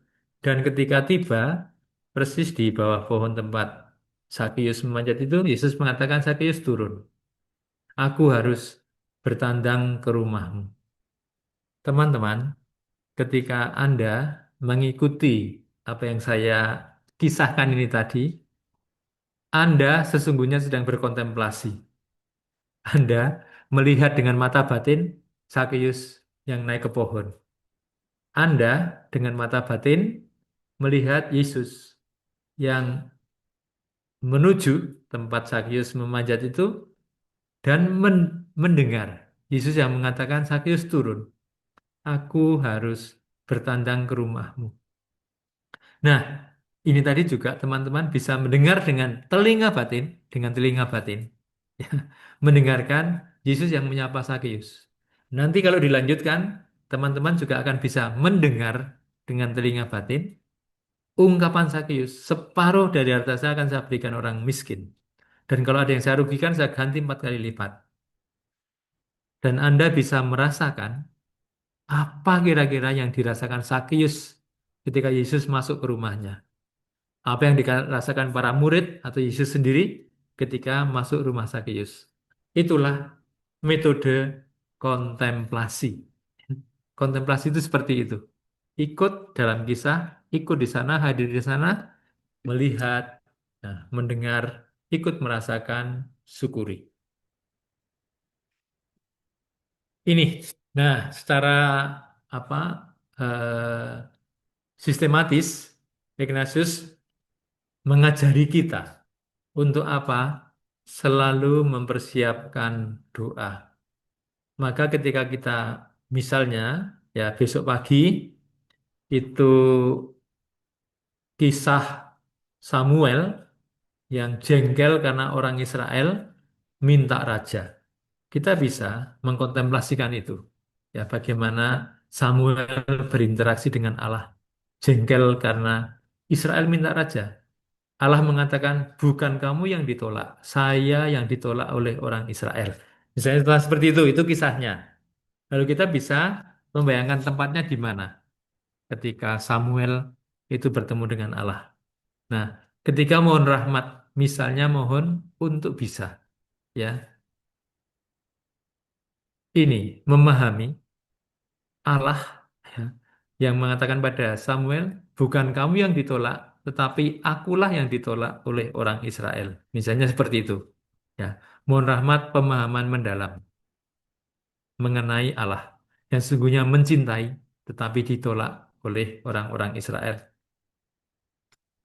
dan ketika tiba persis di bawah pohon tempat Sakius memanjat itu, Yesus mengatakan, Sakius turun. Aku harus bertandang ke rumahmu. Teman-teman, ketika Anda mengikuti apa yang saya kisahkan ini tadi, Anda sesungguhnya sedang berkontemplasi. Anda melihat dengan mata batin Sakius yang naik ke pohon. Anda dengan mata batin melihat Yesus yang menuju tempat Sakius memanjat itu dan mendengar Yesus yang mengatakan, Sakius turun. Aku harus bertandang ke rumahmu. Nah, ini tadi juga teman-teman bisa mendengar dengan telinga batin, ya, mendengarkan Yesus yang menyapa Sakeus. Nanti kalau dilanjutkan, teman-teman juga akan bisa mendengar dengan telinga batin ungkapan Sakeus, separuh dari harta saya akan saya berikan orang miskin. Dan kalau ada yang saya rugikan, saya ganti 4 kali lipat. Dan Anda bisa merasakan apa kira-kira yang dirasakan Sakeus ketika Yesus masuk ke rumahnya. Apa yang dirasakan para murid atau Yesus sendiri ketika masuk rumah Sakeus. Itulah metode kontemplasi. Kontemplasi itu seperti itu. Ikut dalam kisah, ikut di sana, hadir di sana, melihat, nah, mendengar, ikut merasakan, syukuri. Ini, nah, secara apa sistematis, Ignatius mengajari kita untuk apa? Selalu mempersiapkan doa. Maka ketika kita misalnya ya besok pagi itu kisah Samuel yang jengkel karena orang Israel minta raja. Kita bisa mengkontemplasikan itu. Ya, bagaimana Samuel berinteraksi dengan Allah. Jengkel karena Israel minta raja. Allah mengatakan, bukan kamu yang ditolak, saya yang ditolak oleh orang Israel. Misalnya setelah seperti itu kisahnya. Lalu kita bisa membayangkan tempatnya di mana ketika Samuel itu bertemu dengan Allah. Nah, ketika mohon rahmat, misalnya mohon untuk bisa, ya, ini memahami Allah, ya, yang mengatakan pada Samuel, bukan kamu yang ditolak, tetapi akulah yang ditolak oleh orang Israel. Misalnya seperti itu. Ya, mohon rahmat pemahaman mendalam mengenai Allah yang sesungguhnya mencintai tetapi ditolak oleh orang-orang Israel.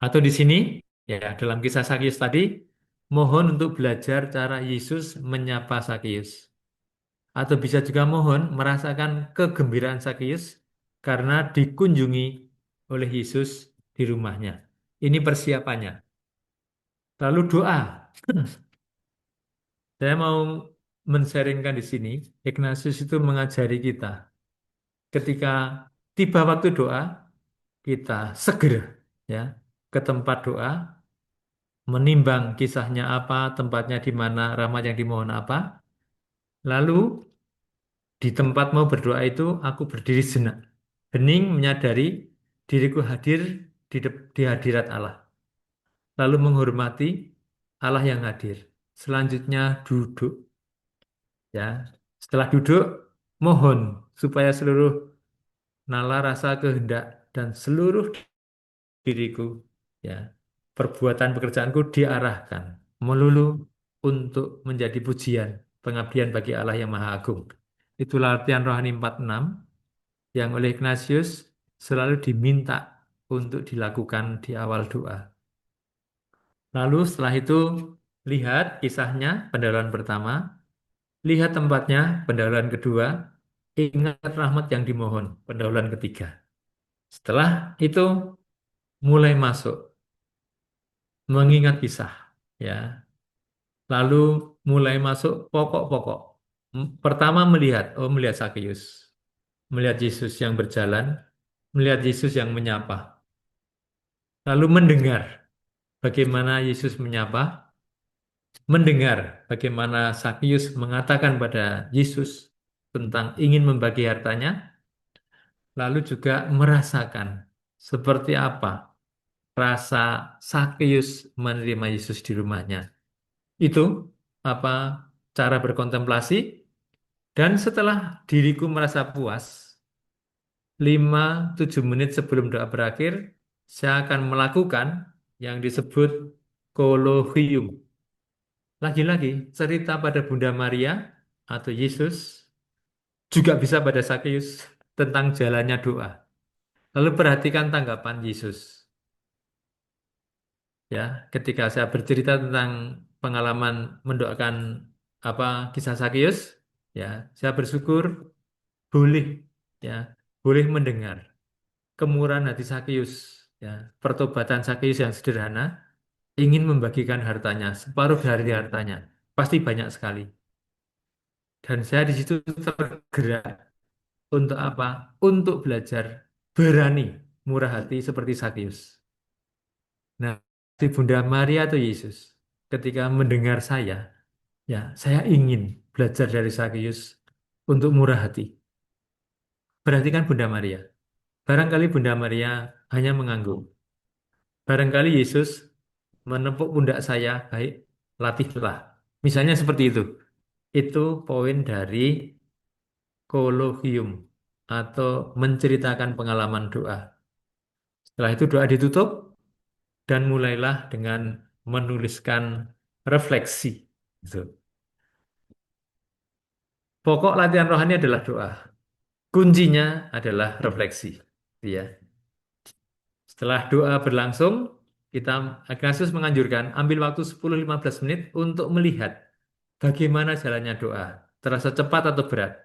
Atau di sini, ya, dalam kisah Sakius tadi, mohon untuk belajar cara Yesus menyapa Sakius. Atau bisa juga mohon merasakan kegembiraan Sakius karena dikunjungi oleh Yesus di rumahnya. Ini persiapannya. Lalu doa. Saya mau men-sharingkan di sini, Ignatius itu mengajari kita. Ketika tiba waktu doa, kita segera, ya, ke tempat doa, menimbang kisahnya apa, tempatnya di mana, rahmat yang dimohon apa. Lalu di tempat mau berdoa itu aku berdiri sejenak, hening menyadari diriku hadir di hadirat Allah. Lalu menghormati Allah yang hadir. Selanjutnya duduk, ya. Setelah duduk, mohon supaya seluruh nala rasa kehendak dan seluruh diriku, ya, perbuatan pekerjaanku diarahkan melulu untuk menjadi pujian pengabdian bagi Allah yang Maha Agung. Itulah latihan rohani 46 yang oleh Ignatius selalu diminta untuk dilakukan di awal doa. Lalu setelah itu lihat kisahnya pendahuluan pertama, lihat tempatnya pendahuluan kedua, ingat rahmat yang dimohon pendahuluan ketiga. Setelah itu mulai masuk mengingat kisah, ya. Lalu mulai masuk pokok-pokok. Pertama melihat Sakeus, melihat Yesus yang berjalan, melihat Yesus yang menyapa. Lalu mendengar bagaimana Yesus menyapa, mendengar bagaimana Sakeus mengatakan pada Yesus tentang ingin membagi hartanya, lalu juga merasakan seperti apa rasa Sakeus menerima Yesus di rumahnya. Itu apa cara berkontemplasi. Dan setelah diriku merasa puas, 5-7 menit sebelum doa berakhir, saya akan melakukan yang disebut kolohium. Lagi-lagi, cerita pada Bunda Maria atau Yesus juga bisa pada Sakeus tentang jalannya doa. Lalu perhatikan tanggapan Yesus. Ya, ketika saya bercerita tentang pengalaman mendoakan apa kisah Sakeus, ya, saya bersyukur boleh ya, boleh mendengar kemurahan hati Sakeus, ya, pertobatan Sakeus yang sederhana, ingin membagikan hartanya, separuh dari hartanya, pasti banyak sekali. Dan saya di situ tergerak untuk apa? Untuk belajar berani, murah hati seperti Sakeus. Nah, di Bunda Maria atau Yesus, ketika mendengar ya, saya ingin belajar dari Sakeus untuk murah hati. Perhatikan Bunda Maria. Barangkali Bunda Maria hanya mengangguk. Barangkali Yesus menepuk pundak saya, baik, latihlah. Misalnya seperti itu. Itu poin dari kolohium atau menceritakan pengalaman doa. Setelah itu doa ditutup dan mulailah dengan menuliskan refleksi. Gitu. Pokok latihan rohani adalah doa. Kuncinya adalah refleksi. Ya. Setelah doa berlangsung, kita Ignatius menganjurkan ambil waktu 10-15 menit untuk melihat bagaimana jalannya doa. Terasa cepat atau berat.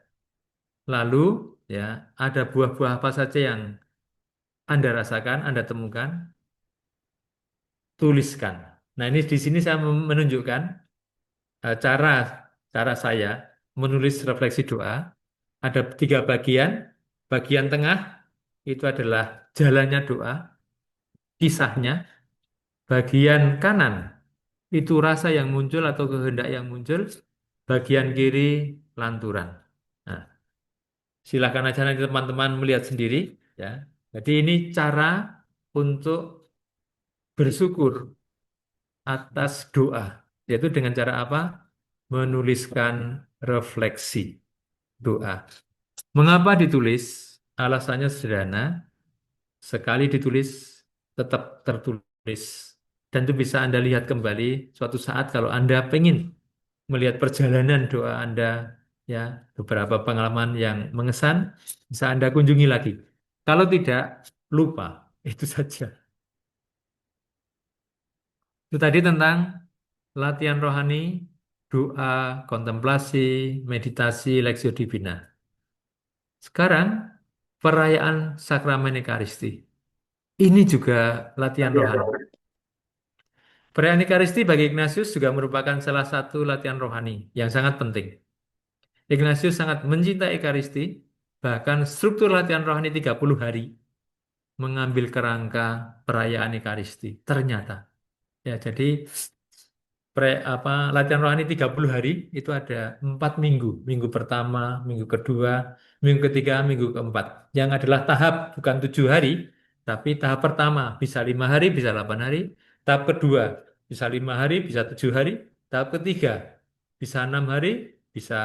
Lalu ya, ada buah-buah apa saja yang Anda rasakan, Anda temukan, tuliskan. Nah, ini di sini saya menunjukkan cara cara saya menulis refleksi doa. Ada 3 bagian. Bagian tengah itu adalah jalannya doa, kisahnya. Bagian kanan itu rasa yang muncul atau kehendak yang muncul. Bagian kiri lanturan. Nah, silakan aja nanti teman-teman melihat sendiri ya. Jadi ini cara untuk bersyukur atas doa, yaitu dengan cara apa? Menuliskan refleksi doa. Mengapa ditulis? Alasannya sederhana, sekali ditulis tetap tertulis. Dan itu bisa Anda lihat kembali suatu saat kalau Anda pengen melihat perjalanan doa Anda, ya, beberapa pengalaman yang mengesan, bisa Anda kunjungi lagi. Kalau tidak, lupa. Itu saja. Itu tadi tentang latihan rohani, doa, kontemplasi, meditasi, Lexio Divina. Sekarang, perayaan Sakramen Ekaristi. Ini juga latihan rohani. Perayaan Ekaristi bagi Ignatius juga merupakan salah satu latihan rohani yang sangat penting. Ignatius sangat mencintai Ekaristi, bahkan struktur latihan rohani 30 hari mengambil kerangka perayaan Ekaristi. Ternyata, ya, jadi latihan rohani 30 hari itu ada 4 minggu. Minggu pertama, minggu kedua, minggu ketiga, minggu keempat. Yang adalah tahap bukan 7 hari, tapi tahap pertama bisa 5 hari, bisa 8 hari. Tahap kedua bisa 5 hari, bisa 7 hari. Tahap ketiga bisa 6 hari, bisa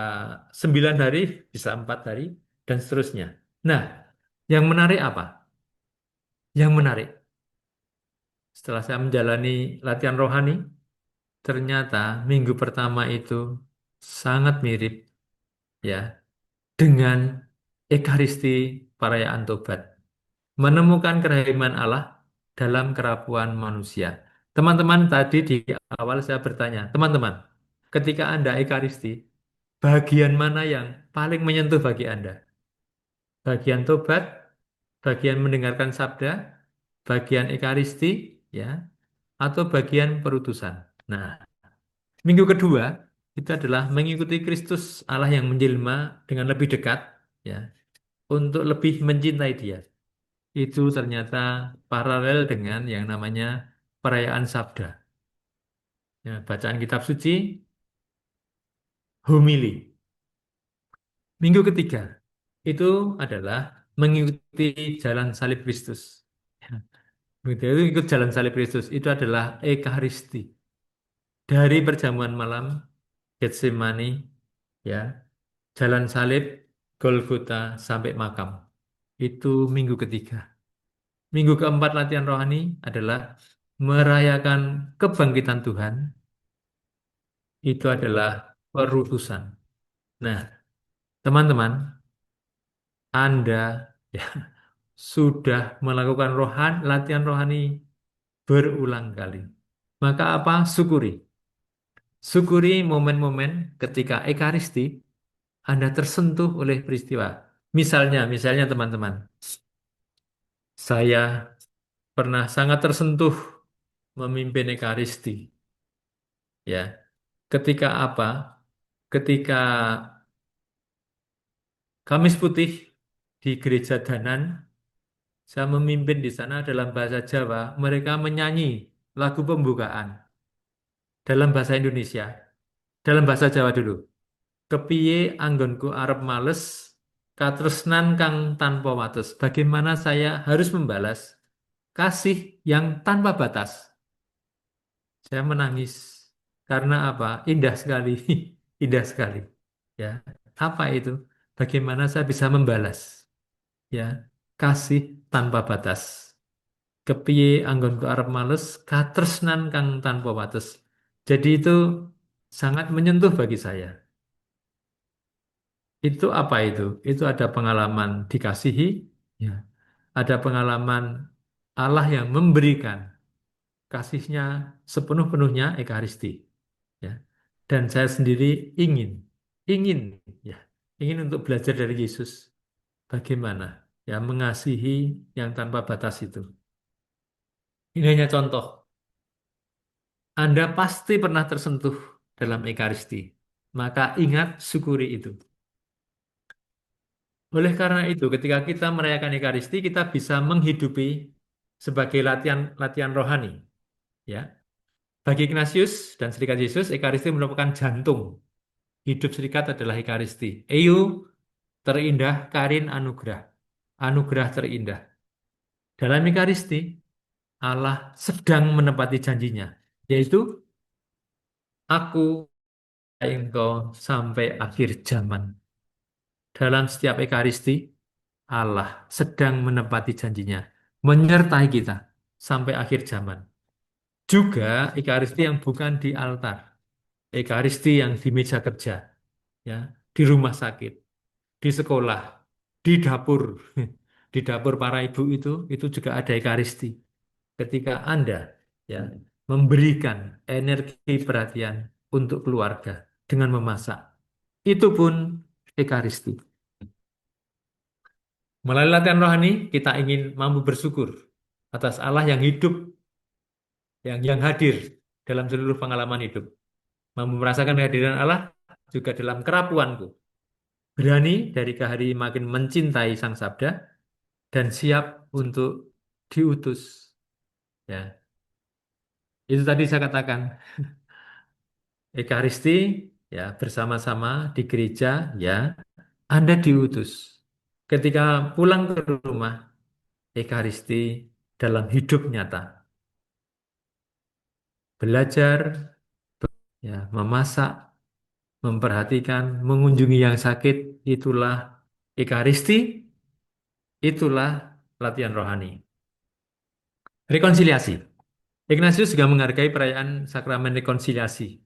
9 hari, bisa 4 hari, dan seterusnya. Nah, yang menarik apa? Yang menarik, setelah saya menjalani latihan rohani, ternyata minggu pertama itu sangat mirip ya dengan Ekaristi perayaan Tobat. Menemukan kerahiman Allah dalam kerapuhan manusia. Teman-teman, tadi di awal saya bertanya, teman-teman, ketika Anda Ekaristi, bagian mana yang paling menyentuh bagi Anda? Bagian Tobat, bagian mendengarkan sabda, bagian Ekaristi, ya, atau bagian perutusan? Nah, Minggu kedua itu adalah mengikuti Kristus Allah yang menjelma dengan lebih dekat, ya, untuk lebih mencintai Dia. Itu ternyata paralel dengan yang namanya perayaan Sabda. Ya, bacaan kitab suci, homili. Minggu ketiga itu adalah mengikuti jalan salib Kristus. Ya, begitu itu ikut jalan salib Kristus itu adalah Ekaristi. Dari perjamuan malam Getsemani, ya, jalan salib Golgota sampai makam. Itu minggu ketiga. Minggu keempat latihan rohani adalah merayakan kebangkitan Tuhan. Itu adalah perutusan. Nah, teman-teman, Anda ya sudah melakukan latihan rohani berulang kali. Maka apa? Syukuri. Syukuri momen-momen ketika Ekaristi Anda tersentuh oleh peristiwa. Misalnya teman-teman, saya pernah sangat tersentuh memimpin Ekaristi. Ya, ketika apa? Ketika Kamis Putih di Gereja Danan, saya memimpin di sana dalam bahasa Jawa, mereka menyanyi lagu pembukaan dalam bahasa Indonesia, dalam bahasa Jawa dulu. Kepiye anggonku arep males, katresnan kang tanpa wates. Bagaimana saya harus membalas kasih yang tanpa batas. Saya menangis karena apa? Indah sekali, indah sekali. Ya, apa itu? Bagaimana saya bisa membalas? Ya, kasih tanpa batas. Kepiye anggonku arep males, katresnan kang tanpa batas. Jadi itu sangat menyentuh bagi saya. Itu apa itu? Itu ada pengalaman dikasihi, ya. Ada pengalaman Allah yang memberikan kasihnya sepenuh-penuhnya Ekaristi, ya. Dan saya sendiri ingin, ingin, ya, ingin untuk belajar dari Yesus. Bagaimana, ya, mengasihi yang tanpa batas itu. Ini hanya contoh. Anda pasti pernah tersentuh dalam Ekaristi. Maka ingat, syukuri itu. Oleh karena itu, ketika kita merayakan Ekaristi, kita bisa menghidupi sebagai latihan rohani. Ya, bagi Ignatius dan Serikat Yesus, Ekaristi merupakan jantung. Hidup serikat adalah Ekaristi. Eu terindah karin anugerah. Anugerah terindah. Dalam Ekaristi, Allah sedang menepati janjinya, yaitu aku engkau sampai akhir zaman. Dalam setiap Ekaristi, Allah sedang menepati janjinya, menyertai kita sampai akhir zaman. Juga Ekaristi yang bukan di altar, Ekaristi yang di meja kerja, ya, di rumah sakit, di sekolah, di dapur, di dapur para ibu itu juga ada Ekaristi. Ketika Anda, ya, memberikan energi perhatian untuk keluarga dengan memasak, itu pun Ekaristi. Melalui latihan rohani, kita ingin mampu bersyukur atas Allah yang hidup, yang hadir dalam seluruh pengalaman hidup. Mampu merasakan kehadiran Allah juga dalam kerapuanku. Berani dari ke hari makin mencintai Sang Sabda dan siap untuk diutus. Ya, itu tadi saya katakan, Ekaristi, ya, bersama-sama di gereja, ya, Anda diutus. Ketika pulang ke rumah, Ekaristi dalam hidup nyata. Belajar, ya, memasak, memperhatikan, mengunjungi yang sakit, itulah Ekaristi, itulah latihan rohani. Rekonsiliasi. Ignatius juga menghargai perayaan sakramen rekonsiliasi.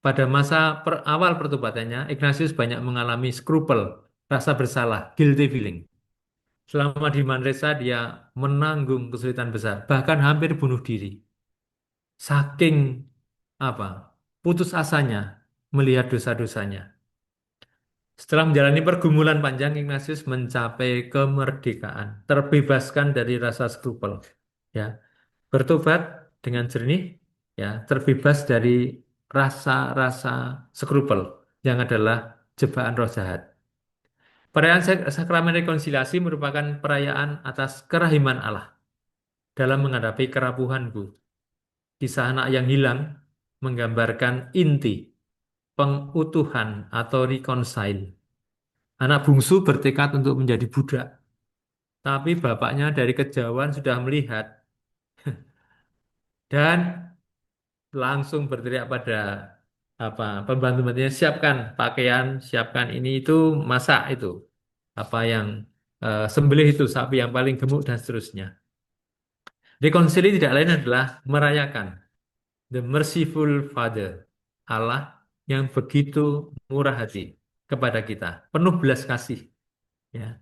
Pada masa awal pertobatannya, Ignatius banyak mengalami skrupuel, rasa bersalah, guilty feeling. Selama di Manresa, dia menanggung kesulitan besar, bahkan hampir bunuh diri. Saking apa? Putus asanya melihat dosa-dosanya. Setelah menjalani pergumulan panjang, Ignatius mencapai kemerdekaan, terbebaskan dari rasa skrupel, ya, bertobat dengan jernih, ya, terbebas dari rasa-rasa skrupel yang adalah jebakan roh jahat. Perayaan sakramen rekonsiliasi merupakan perayaan atas kerahiman Allah dalam menghadapi kerapuhanku. Kisah anak yang hilang menggambarkan inti pengutuhan atau reconcile. Anak bungsu bertekad untuk menjadi budak, tapi bapaknya dari kejauhan sudah melihat dan langsung berteriak pada pembantu-pembantunya, siapkan pakaian, siapkan ini itu, masak itu apa yang sembelih itu sapi yang paling gemuk dan seterusnya. Rekonsili tidak lain adalah merayakan the merciful Father, Allah yang begitu murah hati kepada kita, penuh belas kasih, ya.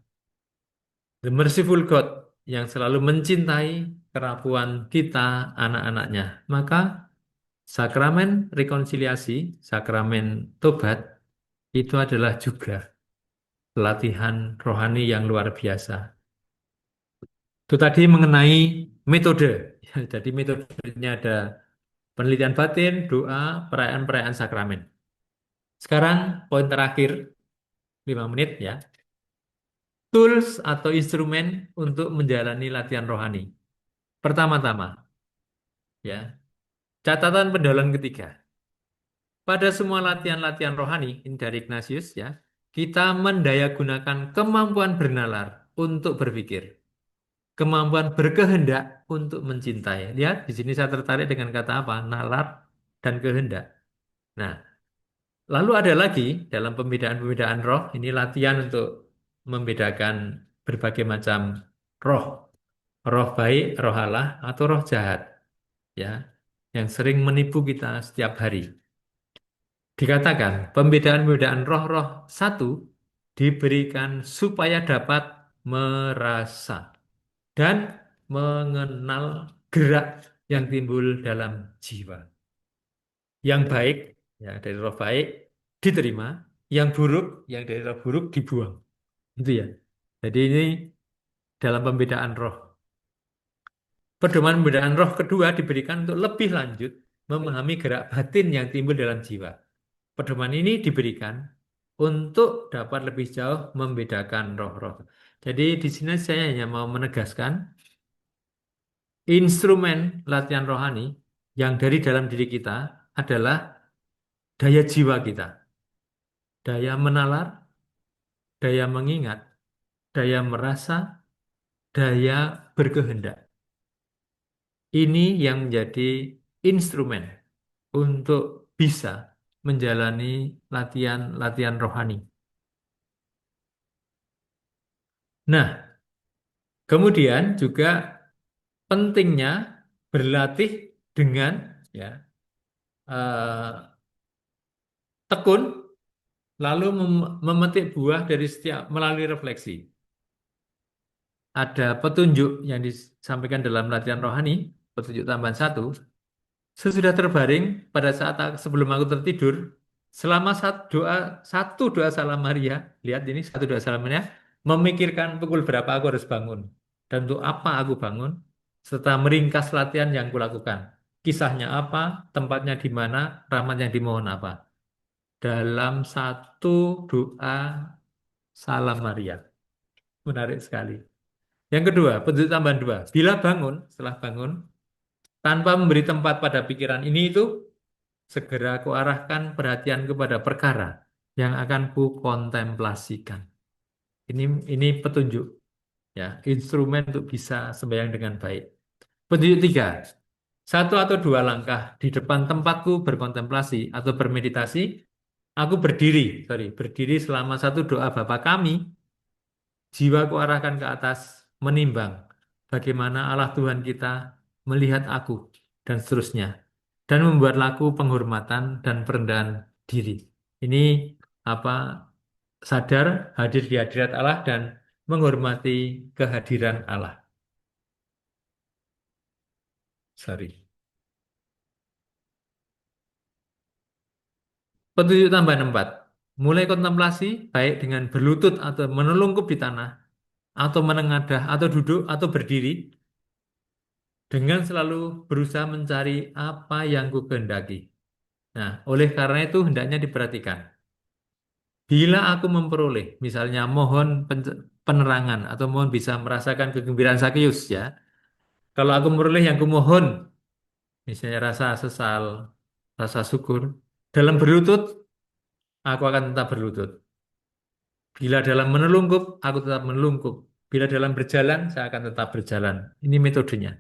The merciful God yang selalu mencintai kerapuan kita, anak-anaknya. Maka sakramen rekonsiliasi, sakramen tobat itu adalah juga latihan rohani yang luar biasa. Itu tadi mengenai metode. Ya, jadi metodenya ada penelitian batin, doa, perayaan-perayaan sakramen. Sekarang poin terakhir, 5 menit ya. Tools atau instrumen untuk menjalani latihan rohani. Pertama-tama, ya, catatan pendolan ketiga. Pada semua latihan-latihan rohani, ini dari Ignatius ya, kita mendayagunakan kemampuan bernalar untuk berpikir, kemampuan berkehendak untuk mencintai. Lihat, di sini saya tertarik dengan kata apa? Nalar dan kehendak. Nah, lalu ada lagi dalam pembedaan-pembedaan roh, ini latihan untuk membedakan berbagai macam roh. Roh baik, roh Allah, atau roh jahat. Ya, yang sering menipu kita setiap hari. Dikatakan, pembedaan-pembedaan roh-roh satu diberikan supaya dapat merasa dan mengenal gerak yang timbul dalam jiwa. Yang baik, ya dari roh baik, diterima. Yang buruk, yang dari roh buruk dibuang. Itu ya. Jadi ini dalam pembedaan roh. Pedoman pembedaan roh kedua diberikan untuk lebih lanjut memahami gerak batin yang timbul dalam jiwa. Pedoman ini diberikan untuk dapat lebih jauh membedakan roh-roh. Jadi di sini saya hanya mau menegaskan instrumen latihan rohani yang dari dalam diri kita adalah daya jiwa kita, daya menalar, daya mengingat, daya merasa, daya berkehendak. Ini yang menjadi instrumen untuk bisa menjalani latihan-latihan rohani. Nah, kemudian juga pentingnya berlatih dengan ya eh, tekun lalu memetik buah dari setiap melalui refleksi. Ada petunjuk yang disampaikan dalam latihan rohani, petunjuk tambahan satu. Sesudah terbaring pada saat sebelum aku tertidur, selama satu doa salam Maria, lihat ini satu doa salam Maria, memikirkan pukul berapa aku harus bangun dan untuk apa aku bangun, serta meringkas latihan yang kulakukan. Kisahnya apa, tempatnya di mana, rahmat yang dimohon apa. Dalam satu doa salam Maria. Menarik sekali. Yang kedua, petunjuk tambahan dua. Bila bangun, setelah bangun, tanpa memberi tempat pada pikiran ini itu, segera kuarahkan perhatian kepada perkara yang akan ku kontemplasikan. Ini petunjuk ya, instrumen untuk bisa sembahyang dengan baik. Petunjuk tiga, satu atau dua langkah di depan tempatku berkontemplasi atau bermeditasi, aku berdiri selama satu doa Bapa kami, jiwaku arahkan ke atas, menimbang bagaimana Allah Tuhan kita melihat aku, dan seterusnya. Dan membuat laku penghormatan dan perendahan diri. Ini apa sadar hadir di hadirat Allah dan menghormati kehadiran Allah. Sorry. Petunjuk tambahan 4. Mulai kontemplasi baik dengan berlutut atau menelungkup di tanah atau menengadah atau duduk atau berdiri dengan selalu berusaha mencari apa yang ku kehendaki. Nah, oleh karena itu hendaknya diperhatikan. Bila aku memperoleh, misalnya mohon penerangan atau mohon bisa merasakan kegembiraan Sakyus ya. Kalau aku memperoleh yang kumohon, misalnya rasa sesal, rasa syukur, dalam berlutut, aku akan tetap berlutut. Bila dalam menelungkup, aku tetap menelungkup. Bila dalam berjalan, saya akan tetap berjalan. Ini metodenya.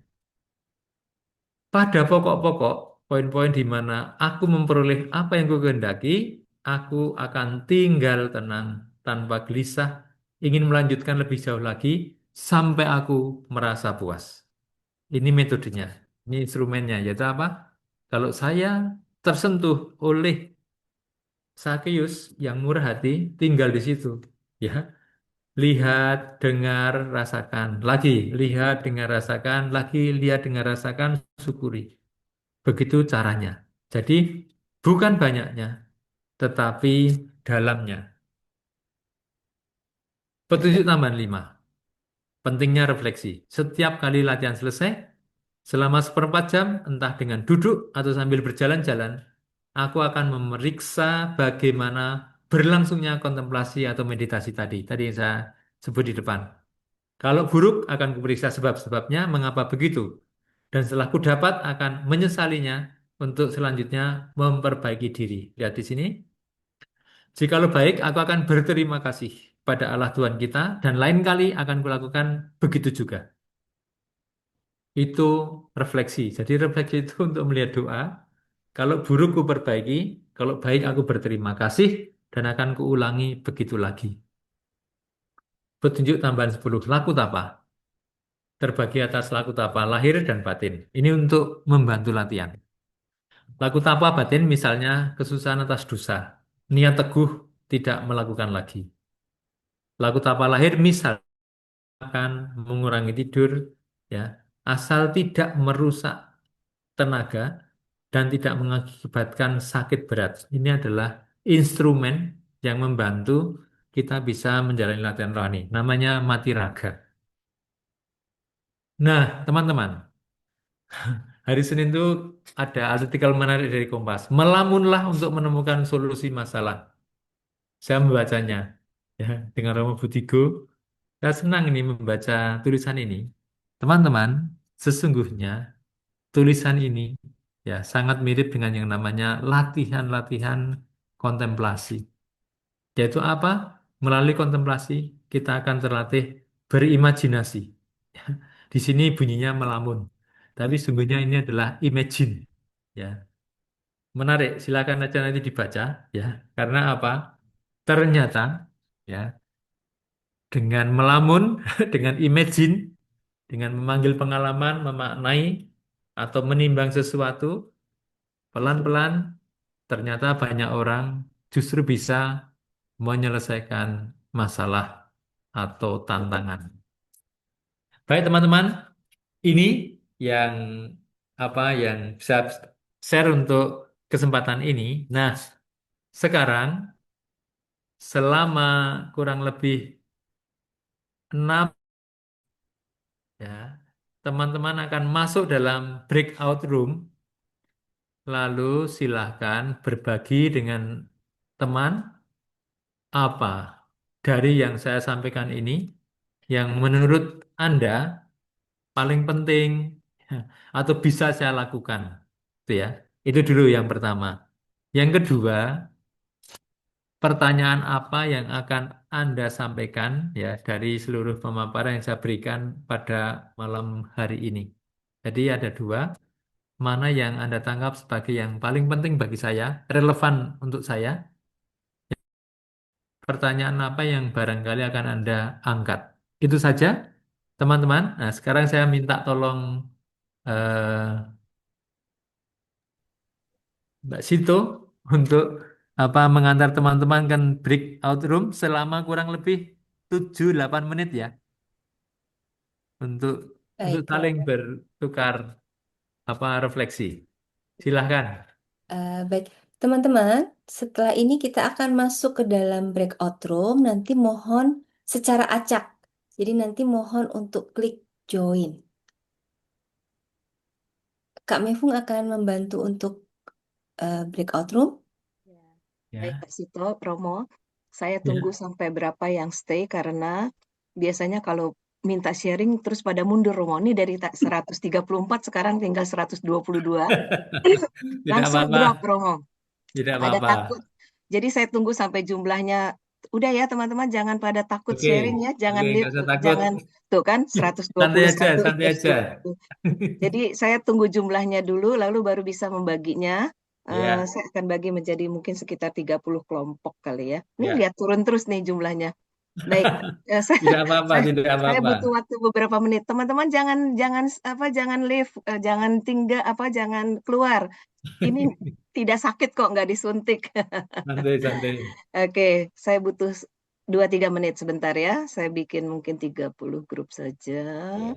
Pada pokok-pokok, poin-poin di mana aku memperoleh apa yang kukehendaki, aku akan tinggal tenang, tanpa gelisah, ingin melanjutkan lebih jauh lagi, sampai aku merasa puas. Ini metodenya, ini instrumennya, yaitu apa? Kalau saya tersentuh oleh Sakeus yang murah hati, tinggal di situ. Ya, lihat, dengar, rasakan. Lagi, lihat, dengar, rasakan. Lagi, lihat, dengar, rasakan, syukuri. Begitu caranya. Jadi, bukan banyaknya, tetapi dalamnya. Petunjuk tambahan 5. Pentingnya refleksi. Setiap kali latihan selesai, selama seperempat jam, entah dengan duduk atau sambil berjalan-jalan, aku akan memeriksa bagaimana berlangsungnya kontemplasi atau meditasi tadi. Tadi yang saya sebut di depan. Kalau buruk, akan kuperiksa sebab-sebabnya, mengapa begitu. Dan setelah kudapat, akan menyesalinya untuk selanjutnya memperbaiki diri. Lihat di sini. Jikalau baik, aku akan berterima kasih pada Allah Tuhan kita, dan lain kali akan kulakukan begitu juga. Itu refleksi. Jadi refleksi itu untuk melihat doa. Kalau buruk ku perbaiki, kalau baik aku berterima kasih, dan akan kuulangi begitu lagi. Petunjuk tambahan 10. Laku tapa. Terbagi atas laku tapa lahir dan batin. Ini untuk membantu latihan. Laku tapa batin misalnya kesusahan atas dosa. Niat teguh tidak melakukan lagi. Laku tapa lahir misalkan mengurangi tidur, ya, asal tidak merusak tenaga dan tidak mengakibatkan sakit berat. Ini adalah instrumen yang membantu kita bisa menjalani latihan rohani. Namanya mati raga. Nah, teman-teman, hari Senin itu ada artikel menarik dari Kompas. Melamunlah untuk menemukan solusi masalah. Saya membacanya ya dengan Romo Budigo. Saya senang ini membaca tulisan ini. Teman-teman, sesungguhnya tulisan ini ya sangat mirip dengan yang namanya latihan-latihan kontemplasi. Yaitu apa? Melalui kontemplasi kita akan terlatih berimajinasi. Di sini bunyinya melamun. Tapi sungguhnya ini adalah imagine. Ya, menarik. Silakan aja nanti dibaca ya. Karena apa? Ternyata ya dengan melamun, dengan imagine, dengan memanggil pengalaman, memaknai atau menimbang sesuatu pelan-pelan, ternyata banyak orang justru bisa menyelesaikan masalah atau tantangan. Baik teman-teman, ini yang yang bisa share untuk kesempatan ini. Nah, sekarang selama kurang lebih 6 ya, teman-teman akan masuk dalam breakout room, lalu silahkan berbagi dengan teman apa dari yang saya sampaikan ini yang menurut Anda paling penting atau bisa saya lakukan. Itu ya. Itu dulu yang pertama. Yang kedua, pertanyaan apa yang akan Anda sampaikan ya dari seluruh pemaparan yang saya berikan pada malam hari ini. Jadi ada dua, mana yang Anda tangkap sebagai yang paling penting bagi saya, relevan untuk saya, pertanyaan apa yang barangkali akan Anda angkat. Itu saja, teman-teman. Nah, sekarang saya minta tolong eh, Mbak Sito untuk mengantar teman-teman kan breakout room selama kurang lebih 7-8 menit ya untuk Baik, saling bertukar refleksi. Silahkan. baik. Teman-teman, setelah ini kita akan masuk ke dalam breakout room. Nanti mohon secara acak. Jadi nanti mohon untuk klik join. Kak Mefung akan membantu untuk breakout room. Ya. Baik, Ya. Kak Sito, Romo. Saya tunggu Ya. sampai berapa yang stay karena biasanya kalau minta sharing terus pada mundur, Romo. Ini dari 134 sekarang tinggal 122. Tidak Langsung apa-apa. drop, Romo. Tidak Pada apa-apa. takut. Jadi saya tunggu sampai jumlahnya. Udah ya teman-teman, jangan pada takut Oke. sharing ya. Jangan Oke, live, nggak usah takut. jangan tuh kan Santai aja, 121 santai plus aja. 20. Jadi saya tunggu jumlahnya dulu, lalu baru bisa membaginya. Ya, Saya akan bagi menjadi mungkin sekitar 30 kelompok kali ya. Ini ya. lihat turun terus nih jumlahnya. Baik, saya, Tidak apa-apa, saya, tidak saya apa-apa. butuh waktu beberapa menit. Teman-teman jangan jangan apa jangan leave, jangan tinggal apa jangan keluar. Ini tidak sakit kok nggak disuntik. Santai, santai. Oke, saya butuh 2-3 menit sebentar ya. Saya bikin mungkin 30 grup saja. Ya.